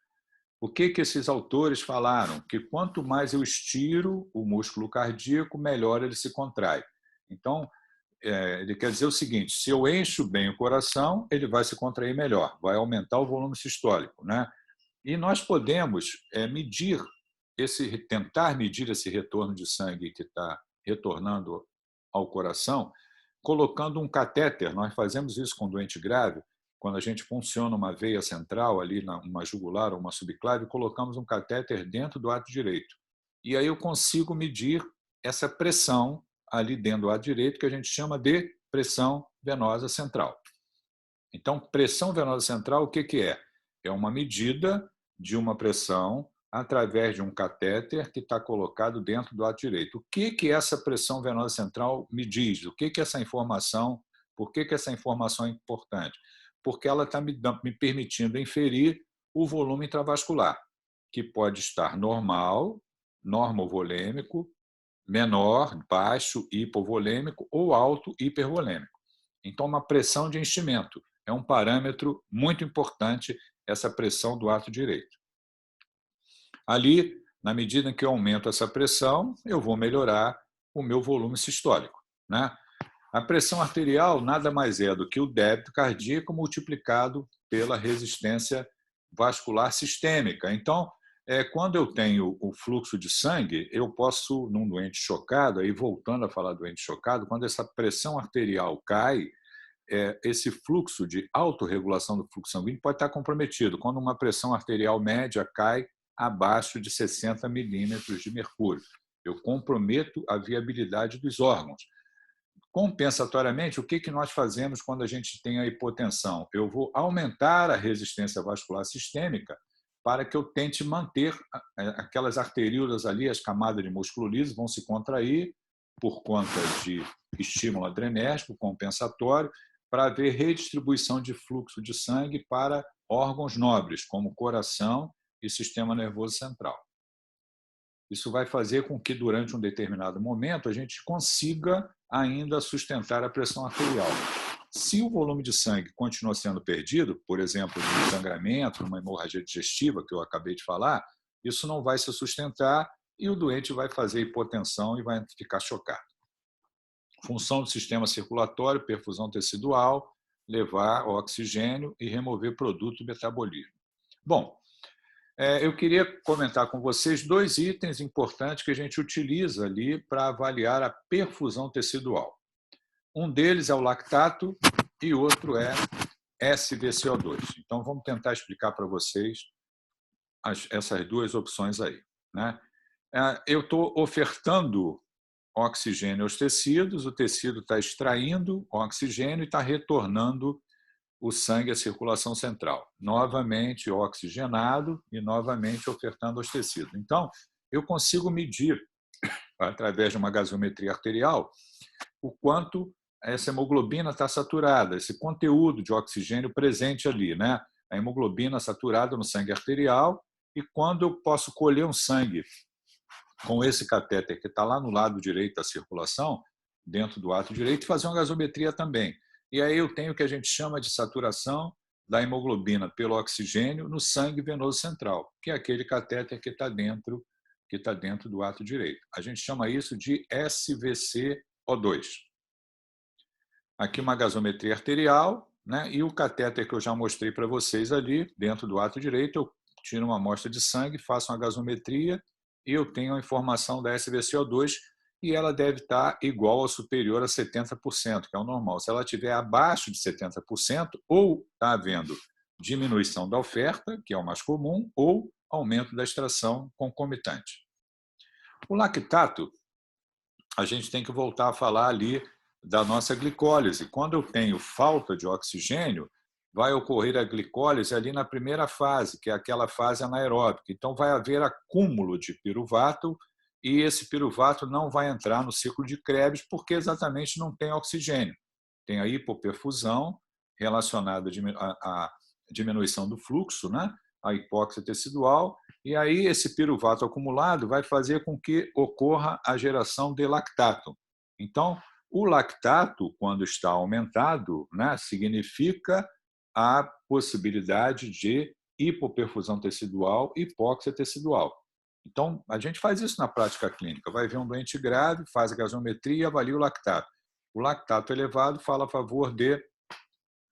S2: O que esses autores falaram? Que quanto mais eu estiro o músculo cardíaco, melhor ele se contrai. Então, ele quer dizer o seguinte, se eu encho bem o coração, ele vai se contrair melhor, vai aumentar o volume sistólico, né? E nós podemos tentar medir esse retorno de sangue que está retornando ao coração, colocando um catéter. Nós fazemos isso com doente grave, quando a gente funciona uma veia central, ali uma jugular ou uma subclave, colocamos um catéter dentro do átrio direito. E aí eu consigo medir essa pressão ali dentro do átrio direito, que a gente chama de pressão venosa central. Então, pressão venosa central, o que é? É uma medida de uma pressão através de um catéter que está colocado dentro do átrio direito. O que essa pressão venosa central me diz? O que essa informação, por que essa informação é importante? Porque ela está me permitindo inferir o volume intravascular, que pode estar normal, normovolêmico, menor, baixo, hipovolêmico ou alto, hipervolêmico. Então, uma pressão de enchimento é um parâmetro muito importante, essa pressão do átrio direito. Ali, na medida em que eu aumento essa pressão, eu vou melhorar o meu volume sistólico, né? A pressão arterial nada mais é do que o débito cardíaco multiplicado pela resistência vascular sistêmica. Então, quando eu tenho o fluxo de sangue, eu posso, num doente chocado, aí voltando a falar doente chocado, quando essa pressão arterial cai, esse fluxo de autorregulação do fluxo sanguíneo pode estar comprometido, quando uma pressão arterial média cai abaixo de 60 milímetros de mercúrio. Eu comprometo a viabilidade dos órgãos. Compensatoriamente, o que nós fazemos quando a gente tem a hipotensão? Eu vou aumentar a resistência vascular sistêmica para que eu tente manter aquelas arteríolas ali, as camadas de músculo liso vão se contrair por conta de estímulo adrenérgico compensatório para haver redistribuição de fluxo de sangue para órgãos nobres, como coração e sistema nervoso central. Isso vai fazer com que, durante um determinado momento, a gente consiga ainda sustentar a pressão arterial. Se o volume de sangue continua sendo perdido, por exemplo, de um sangramento, uma hemorragia digestiva, que eu acabei de falar, isso não vai se sustentar e o doente vai fazer hipotensão e vai ficar chocado. Função do sistema circulatório, perfusão tecidual, levar oxigênio e remover produto do metabolismo. Bom, eu queria comentar com vocês 2 itens importantes que a gente utiliza ali para avaliar a perfusão tecidual. Um deles é o lactato e outro é SvCO2. Então, vamos tentar explicar para vocês essas 2 opções aí, né? Eu estou ofertando oxigênio aos tecidos, o tecido está extraindo oxigênio e está retornando o sangue à circulação central, novamente oxigenado e novamente ofertando aos tecidos. Então, eu consigo medir, através de uma gasometria arterial, o quanto essa hemoglobina está saturada, esse conteúdo de oxigênio presente ali, né? A hemoglobina saturada no sangue arterial, e quando eu posso colher um sangue com esse catéter que está lá no lado direito da circulação, dentro do átrio direito, e fazer uma gasometria também. E aí eu tenho o que a gente chama de saturação da hemoglobina pelo oxigênio no sangue venoso central, que é aquele catéter que está dentro do átrio direito. A gente chama isso de SvCO2. Aqui uma gasometria arterial, né? E o catéter que eu já mostrei para vocês ali, dentro do átrio direito, eu tiro uma amostra de sangue, faço uma gasometria e eu tenho a informação da SvCO2 e ela deve estar igual ou superior a 70%, que é o normal. Se ela estiver abaixo de 70%, ou está havendo diminuição da oferta, que é o mais comum, ou aumento da extração concomitante. O lactato, a gente tem que voltar a falar ali da nossa glicólise. Quando eu tenho falta de oxigênio, vai ocorrer a glicólise ali na primeira fase, que é aquela fase anaeróbica. Então, vai haver acúmulo de piruvato e esse piruvato não vai entrar no ciclo de Krebs porque exatamente não tem oxigênio. Tem a hipoperfusão relacionada à diminuição do fluxo, né? A hipóxia tecidual, e aí esse piruvato acumulado vai fazer com que ocorra a geração de lactato. Então, o lactato, quando está aumentado, né, significa a possibilidade de hipoperfusão tecidual e hipóxia tecidual. Então, a gente faz isso na prática clínica. Vai ver um doente grave, faz a gasometria e avalia o lactato. O lactato elevado fala a favor de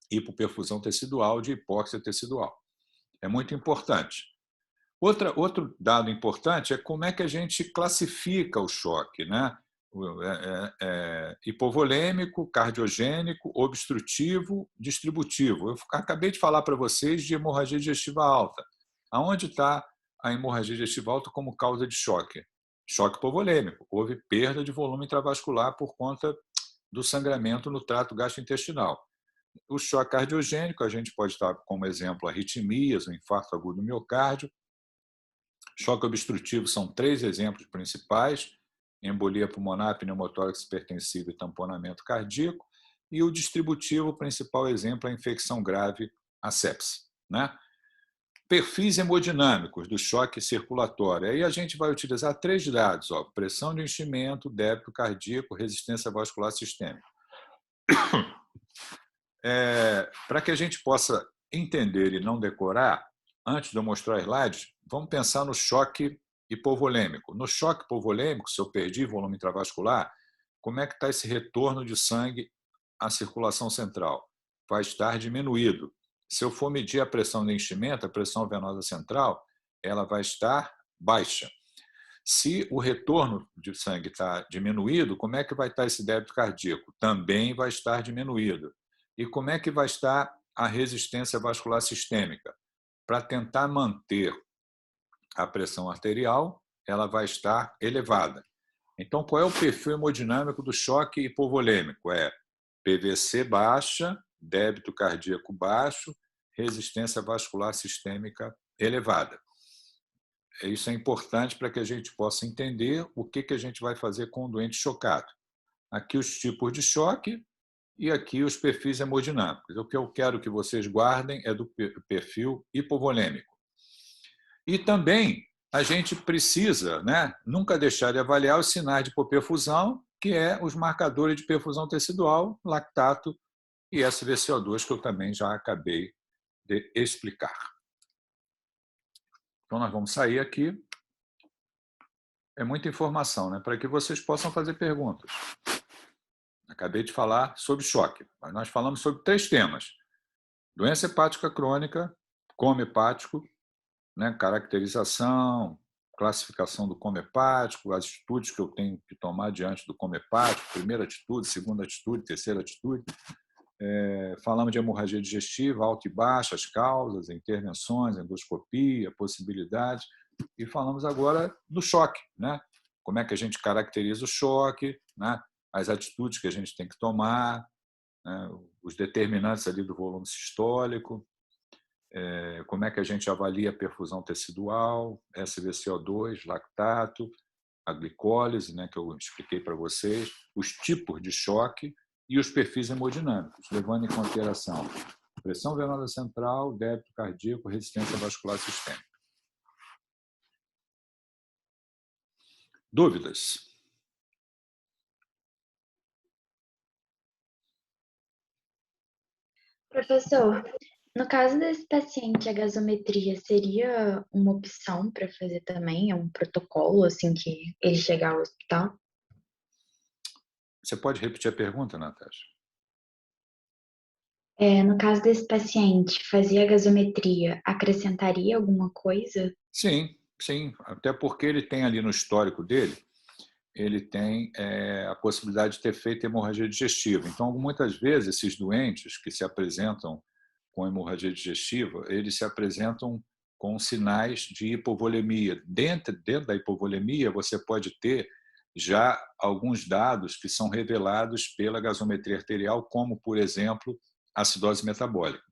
S2: hipoperfusão tecidual, de hipóxia tecidual. É muito importante. Outro dado importante é como é que a gente classifica o choque, né? Hipovolêmico, cardiogênico, obstrutivo, distributivo. Eu acabei de falar para vocês de hemorragia digestiva alta. Aonde está a hemorragia digestiva alta como causa de choque? Choque hipovolêmico. Houve perda de volume intravascular por conta do sangramento no trato gastrointestinal. O choque cardiogênico, a gente pode estar como exemplo arritmias, o infarto agudo do miocárdio. Choque obstrutivo são 3 exemplos principais: embolia pulmonar, pneumotórax hipertensivo e tamponamento cardíaco. E o distributivo, o principal exemplo é a infecção grave, a sepse, né? Perfis hemodinâmicos do choque circulatório. Aí a gente vai utilizar 3 dados: pressão de enchimento, débito cardíaco, resistência vascular sistêmica. Para que a gente possa entender e não decorar, antes de eu mostrar slides, vamos pensar no choque hipovolêmico. No choque hipovolêmico, se eu perdi volume intravascular, como é que está esse retorno de sangue à circulação central? Vai estar diminuído. Se eu for medir a pressão de enchimento, a pressão venosa central, ela vai estar baixa. Se o retorno de sangue está diminuído, como é que vai estar esse débito cardíaco? Também vai estar diminuído. E como é que vai estar a resistência vascular sistêmica? Para tentar manter a pressão arterial, ela vai estar elevada. Então, qual é o perfil hemodinâmico do choque hipovolêmico? É PVC baixa, débito cardíaco baixo, resistência vascular sistêmica elevada. Isso é importante para que a gente possa entender o que a gente vai fazer com o doente chocado. Aqui os tipos de choque e aqui os perfis hemodinâmicos. O que eu quero que vocês guardem é do perfil hipovolêmico. E também a gente precisa, né, nunca deixar de avaliar os sinais de hipoperfusão, que é os marcadores de perfusão tecidual, lactato e SVCO2, que eu também já acabei de explicar. Então, nós vamos sair aqui. É muita informação, né, para que vocês possam fazer perguntas. Acabei de falar sobre choque, mas nós falamos sobre 3 temas: doença hepática crônica, coma hepático, né, caracterização, classificação do coma hepático, as atitudes que eu tenho que tomar diante do coma hepático, primeira atitude, segunda atitude, terceira atitude. Falamos de hemorragia digestiva, alta e baixa, as causas, intervenções, endoscopia, possibilidades. E falamos agora do choque, né? Como é que a gente caracteriza o choque, né? As atitudes que a gente tem que tomar, né? Os determinantes ali do volume sistólico, como é que a gente avalia a perfusão tecidual, SVCO2, lactato, a glicólise, né, que eu expliquei para vocês, os tipos de choque e os perfis hemodinâmicos, levando em consideração pressão venosa central, débito cardíaco, resistência vascular sistêmica. Dúvidas?
S7: Professor, no caso desse paciente, a gasometria seria uma opção para fazer também? É um protocolo assim que ele chegar ao hospital?
S2: Você pode repetir a pergunta, Natasha?
S7: No caso desse paciente, fazer a gasometria acrescentaria alguma coisa?
S2: Sim, sim. Até porque ele tem ali no histórico dele, ele tem a possibilidade de ter feito hemorragia digestiva. Então, muitas vezes, esses doentes que se apresentam com hemorragia digestiva, eles se apresentam com sinais de hipovolemia. Dentro da hipovolemia, você pode ter já alguns dados que são revelados pela gasometria arterial, como, por exemplo, acidose metabólica.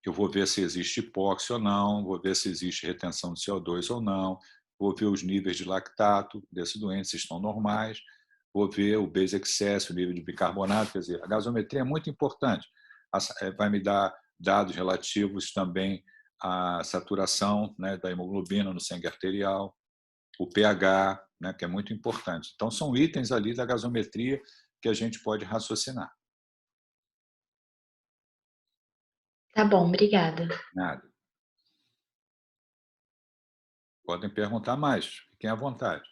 S2: eu vou ver se existe hipóxia ou não, vou ver se existe retenção de CO2 ou não, vou ver os níveis de lactato desse doente, se estão normais, vou ver o base excess, o nível de bicarbonato, quer dizer, a gasometria é muito importante. Vai me dar dados relativos também à saturação, né, da hemoglobina no sangue arterial, o pH, né, que é muito importante. Então, são itens ali da gasometria que a gente pode raciocinar.
S7: Tá bom, obrigada.
S2: Nada. Podem perguntar mais, fiquem à vontade.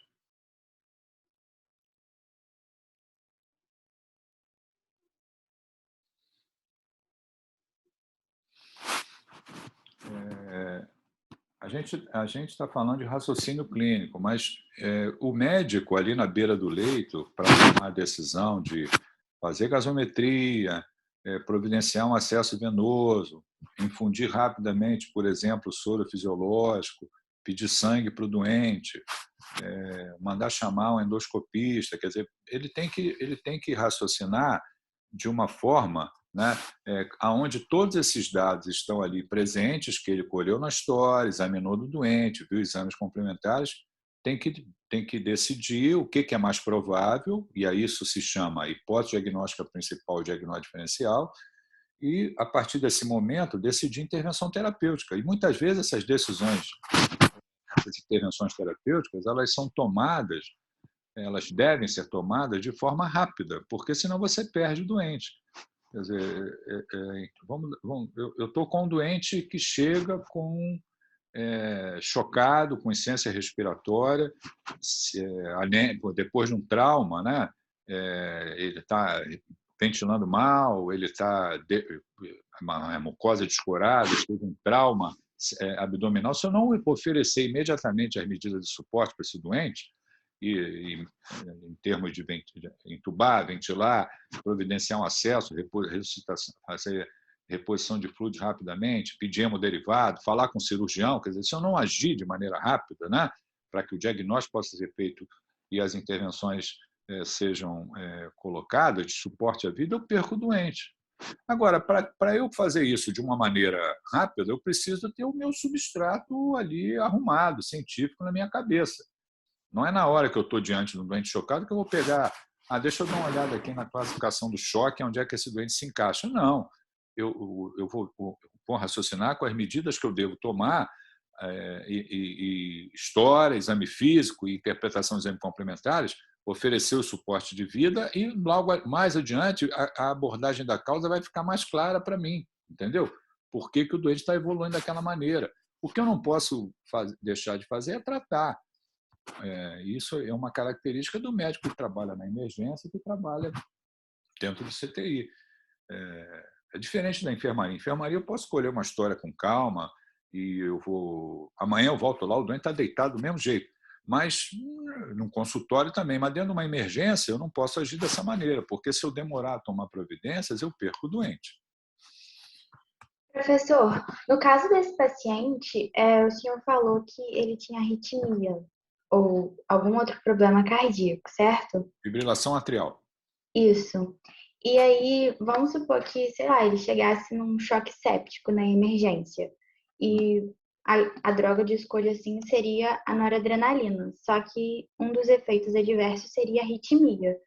S2: A gente está falando de raciocínio clínico, mas o médico ali na beira do leito, para tomar a decisão de fazer gasometria, providenciar um acesso venoso, infundir rapidamente, por exemplo, soro fisiológico, pedir sangue para o doente, mandar chamar um endoscopista, quer dizer, ele tem que raciocinar de uma forma, né, onde todos esses dados estão ali presentes, que ele colheu na história, examinou do doente, viu exames complementares, tem que decidir o que é mais provável, e aí isso se chama hipótese diagnóstica principal e diagnóstico diferencial, e, a partir desse momento, decidir intervenção terapêutica. E, muitas vezes, essas decisões, essas intervenções terapêuticas, elas são tomadas, elas devem ser tomadas de forma rápida, porque senão você perde o doente. Quer dizer, eu estou com um doente que chega chocado, com insuficiência respiratória, depois de um trauma, né? Ele está ventilando mal, ele está uma mucosa descorada, teve um trauma abdominal. Se eu não oferecer imediatamente as medidas de suporte para esse doente, em termos de entubar, ventilar, providenciar um acesso, ressuscitação, fazer reposição de fluidos rapidamente, pedir hemoderivado, falar com o cirurgião, quer dizer, se eu não agir de maneira rápida, né, para que o diagnóstico possa ser feito e as intervenções sejam colocadas de suporte à vida, eu perco o doente. Agora, para eu fazer isso de uma maneira rápida, eu preciso ter o meu substrato ali arrumado, científico, na minha cabeça. Não é na hora que eu estou diante de um doente chocado que eu vou pegar, deixa eu dar uma olhada aqui na classificação do choque, onde é que esse doente se encaixa. Não, eu vou raciocinar com as medidas que eu devo tomar, história, exame físico e interpretação de exames complementares, oferecer o suporte de vida e, logo mais adiante, a abordagem da causa vai ficar mais clara para mim, entendeu? Por que o doente está evoluindo daquela maneira. O que eu não posso deixar de fazer é tratar. Isso é uma característica do médico que trabalha na emergência e que trabalha dentro do CTI. É diferente da enfermaria. Enfermaria eu posso escolher uma história com calma e amanhã eu volto lá, o doente está deitado do mesmo jeito. Mas num consultório também, mas dentro de uma emergência eu não posso agir dessa maneira, porque se eu demorar a tomar providências, eu perco o doente.
S7: Professor, no caso desse paciente, o senhor falou que ele tinha arritmia ou algum outro problema cardíaco, certo?
S2: Fibrilação atrial.
S7: Isso. E aí, vamos supor que, sei lá, ele chegasse num choque séptico na emergência. E a droga de escolha, assim, seria a noradrenalina. Só que um dos efeitos adversos seria a arritmia.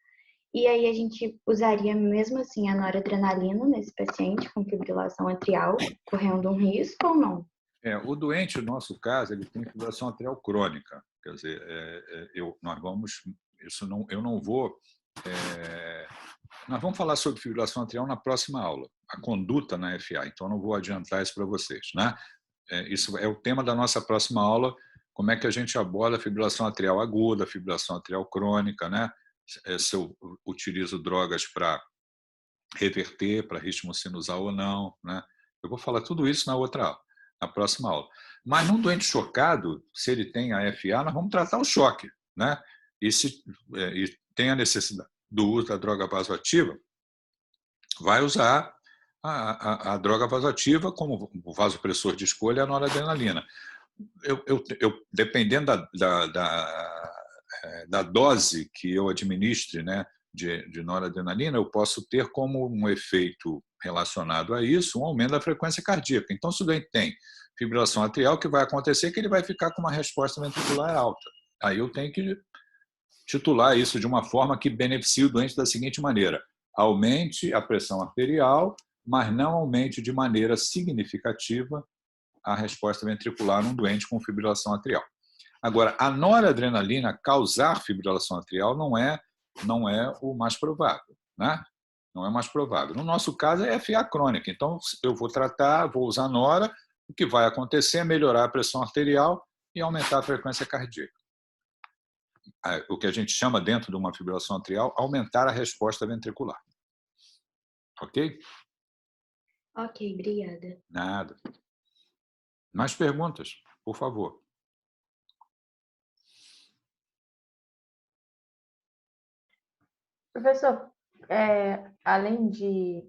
S7: E aí a gente usaria mesmo assim a noradrenalina nesse paciente com fibrilação atrial, correndo um risco ou não?
S2: O doente, no nosso caso, ele tem fibrilação atrial crônica. Quer dizer, eu não vou... nós vamos falar sobre fibrilação atrial na próxima aula, a conduta na FA, então não vou adiantar isso para vocês, né? Isso é o tema da nossa próxima aula, como é que a gente aborda a fibrilação atrial aguda, a fibrilação atrial crônica, né? Se eu utilizo drogas para reverter, para ritmo sinusal ou não, né? Eu vou falar tudo isso na outra aula, na próxima aula. Mas num doente chocado, se ele tem a FA, nós vamos tratar o choque, né? E se tem a necessidade do uso da droga vasoativa, vai usar a droga vasoativa como o vasopressor de escolha, a noradrenalina. Dependendo da dose que eu administre, né, de noradrenalina, eu posso ter como um efeito relacionado a isso um aumento da frequência cardíaca. Então, se o doente tem fibrilação atrial, o que vai acontecer é que ele vai ficar com uma resposta ventricular alta. Aí eu tenho que titular isso de uma forma que beneficie o doente da seguinte maneira: aumente a pressão arterial, mas não aumente de maneira significativa a resposta ventricular num doente com fibrilação atrial. Agora, a noradrenalina causar fibrilação atrial não é o mais provável, né? Não é mais provável. No nosso caso é FA crônica, então eu vou tratar, vou usar nora, o que vai acontecer é melhorar a pressão arterial e aumentar a frequência cardíaca. O que a gente chama dentro de uma fibrilação atrial, aumentar a resposta ventricular. Ok?
S7: Ok, obrigada.
S2: Nada. Mais perguntas, por favor.
S4: Professor, além de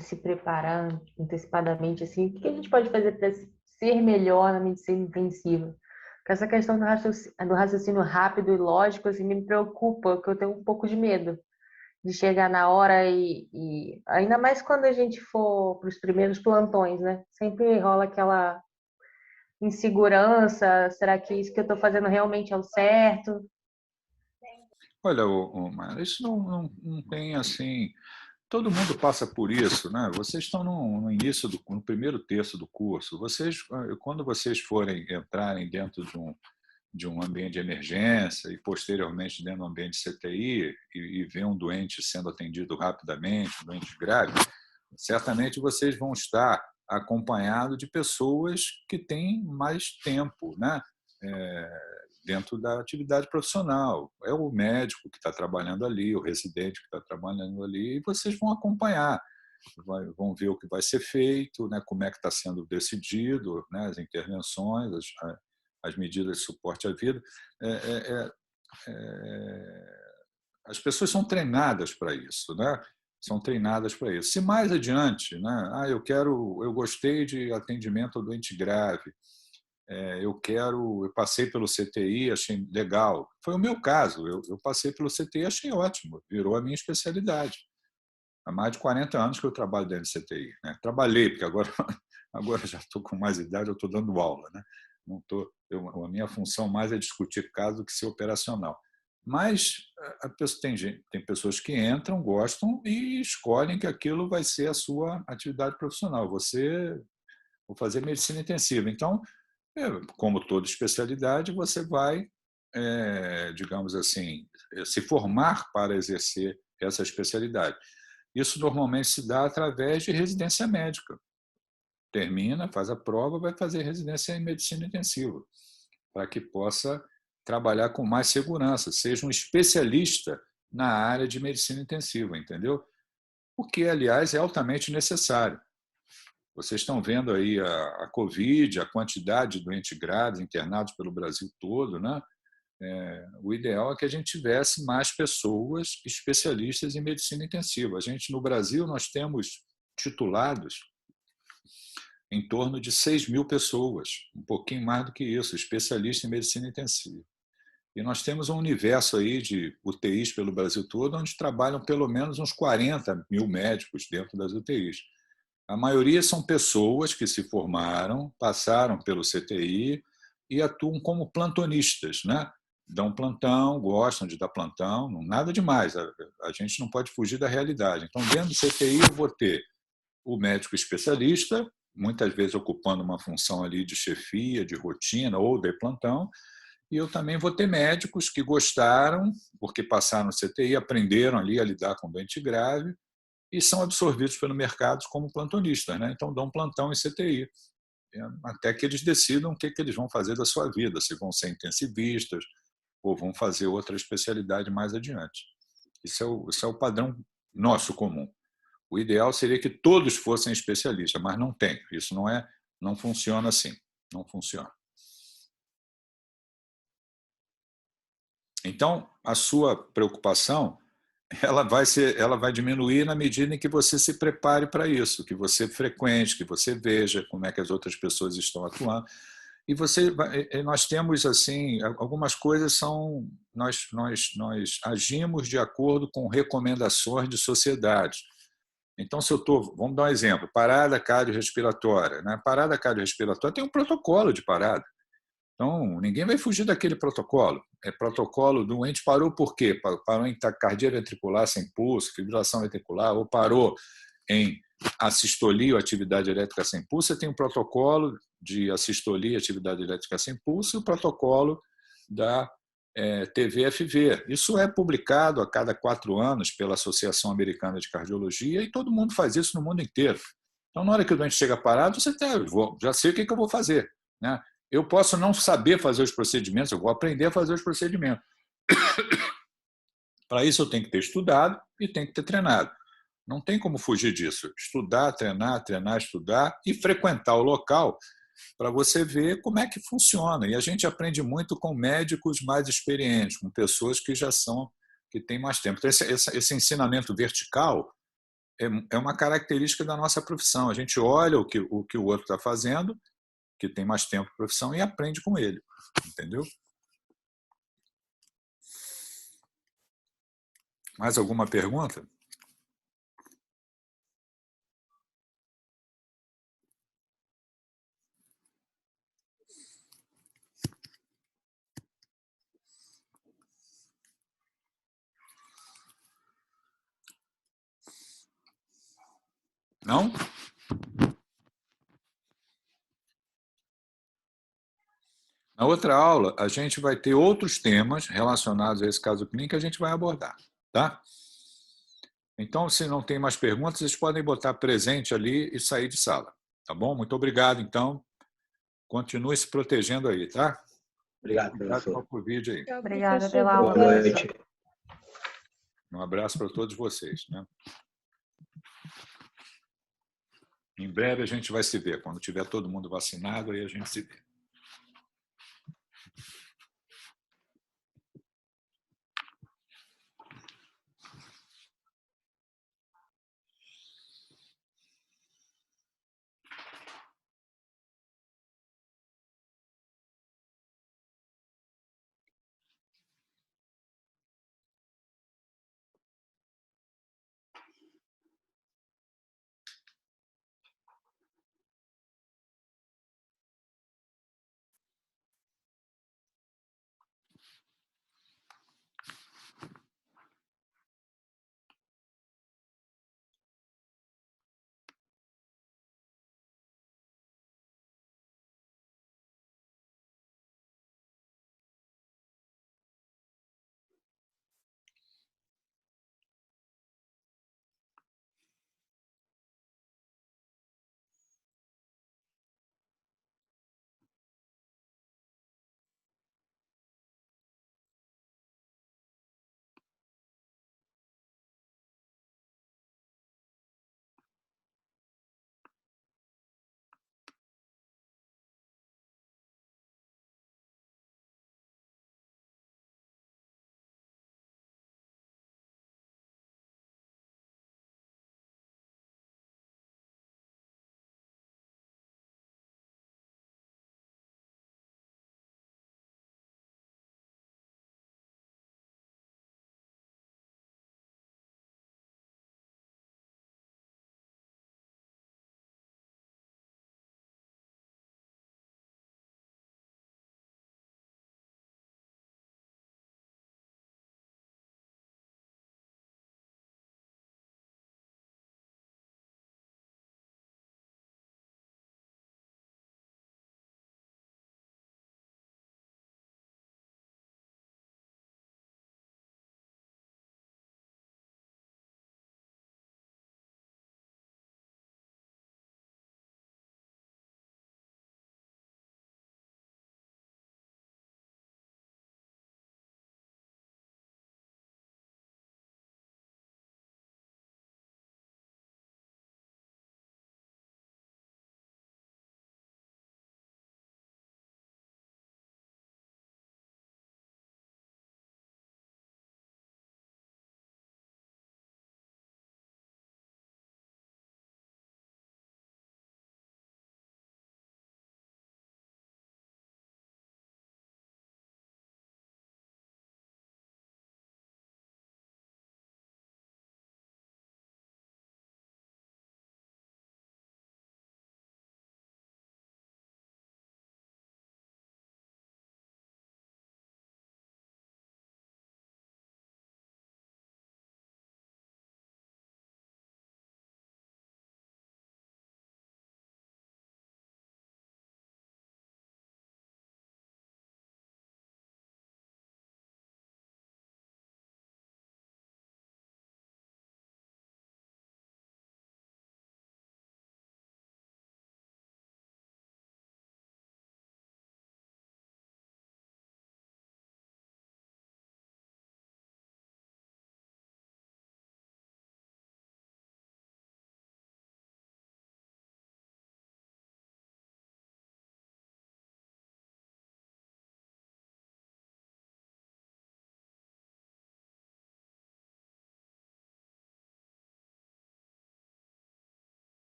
S4: se preparar antecipadamente, assim, o que a gente pode fazer para ser melhor na medicina intensiva? Porque essa questão do raciocínio rápido e lógico assim, me preocupa, porque eu tenho um pouco de medo de chegar na hora e ainda mais quando a gente for para os primeiros plantões, né? Sempre rola aquela insegurança, será que isso que eu estou fazendo realmente é o certo?
S2: Olha, Mara, isso não tem assim. Todo mundo passa por isso, né? Vocês estão no início no primeiro terço do curso. Quando vocês forem entrarem dentro de um ambiente de emergência e posteriormente dentro de um ambiente de CTI e ver um doente sendo atendido rapidamente, um doente grave, certamente vocês vão estar acompanhados de pessoas que têm mais tempo, né? Dentro da atividade profissional. É o médico que está trabalhando ali, o residente que está trabalhando ali, e vocês vão acompanhar, vão ver o que vai ser feito, né, como é que está sendo decidido, né, as intervenções, as medidas de suporte à vida. As pessoas são treinadas para isso, né? São treinadas para isso. Se mais adiante, né, eu gostei de atendimento ao doente grave, eu passei pelo CTI, achei legal. Foi o meu caso, eu passei pelo CTI, achei ótimo, virou a minha especialidade. Há mais de 40 anos que eu trabalho dentro do CTI, né? Trabalhei, porque agora já estou com mais idade, eu estou dando aula, né? A minha função mais é discutir caso do que ser operacional. Mas tem pessoas que entram, gostam e escolhem que aquilo vai ser a sua atividade profissional. Vou fazer medicina intensiva. Então, como toda especialidade, você vai, digamos assim, se formar para exercer essa especialidade. Isso normalmente se dá através de residência médica. Termina, faz a prova, vai fazer residência em medicina intensiva, para que possa trabalhar com mais segurança, seja um especialista na área de medicina intensiva, entendeu? O que, aliás, é altamente necessário. Vocês estão vendo aí a Covid, a quantidade de doentes graves internados pelo Brasil todo, né? O ideal é que a gente tivesse mais pessoas especialistas em medicina intensiva. No Brasil, nós temos titulados em torno de 6.000 pessoas, um pouquinho mais do que isso, especialistas em medicina intensiva. E nós temos um universo aí de UTIs pelo Brasil todo, onde trabalham pelo menos uns 40.000 médicos dentro das UTIs. A maioria são pessoas que se formaram, passaram pelo CTI e atuam como plantonistas, né? Dão plantão, gostam de dar plantão, nada demais, a gente não pode fugir da realidade. Então, dentro do CTI, eu vou ter o médico especialista, muitas vezes ocupando uma função ali de chefia, de rotina ou de plantão, e eu também vou ter médicos que gostaram, porque passaram no CTI, aprenderam ali a lidar com doente grave, e são absorvidos pelo mercado como plantonistas, né? Então dão plantão em CTI, até que eles decidam o que eles vão fazer da sua vida, se vão ser intensivistas ou vão fazer outra especialidade mais adiante. Isso é o padrão nosso comum. O ideal seria que todos fossem especialistas, mas não tem. Isso não funciona assim, não funciona. Então, a sua preocupação ela vai diminuir na medida em que você se prepare para isso, que você frequente, que você veja como é que as outras pessoas estão atuando. E nós temos assim, algumas coisas são nós agimos de acordo com recomendações de sociedade. Então, se eu estou, vamos dar um exemplo, parada cardiorrespiratória, né? Parada cardiorrespiratória tem um protocolo de parada. Então, ninguém vai fugir daquele protocolo. É protocolo doente parou por quê? Parou em taquicardia ventricular sem pulso, fibrilação ventricular, ou parou em assistolia ou atividade elétrica sem pulso. Você tem um protocolo de assistolia e atividade elétrica sem pulso e o protocolo da TVFV. Isso é publicado a cada 4 anos pela Associação Americana de Cardiologia e todo mundo faz isso no mundo inteiro. Então, na hora que o doente chega parado, você já sei o que eu vou fazer, né? Eu posso não saber fazer os procedimentos, eu vou aprender a fazer os procedimentos. Para isso, eu tenho que ter estudado e tenho que ter treinado. Não tem como fugir disso. Estudar, treinar, estudar e frequentar o local para você ver como é que funciona. E a gente aprende muito com médicos mais experientes, com pessoas que têm mais tempo. Então, esse ensinamento vertical é uma característica da nossa profissão. A gente olha o que o outro está fazendo, que tem mais tempo de profissão, e aprende com ele. Entendeu? Mais alguma pergunta? Não? Na outra aula, a gente vai ter outros temas relacionados a esse caso clínico que a gente vai abordar, tá? Então, se não tem mais perguntas, vocês podem botar presente ali e sair de sala, tá bom? Muito obrigado, então. Continue se protegendo aí, tá?
S3: Obrigado,
S2: Cuidado com
S3: professor.
S2: o Covid aí.
S4: Obrigada pela aula.
S3: Boa noite.
S2: Um abraço para todos vocês, né? Em breve a gente vai se ver. Quando tiver todo mundo vacinado, aí a gente se vê.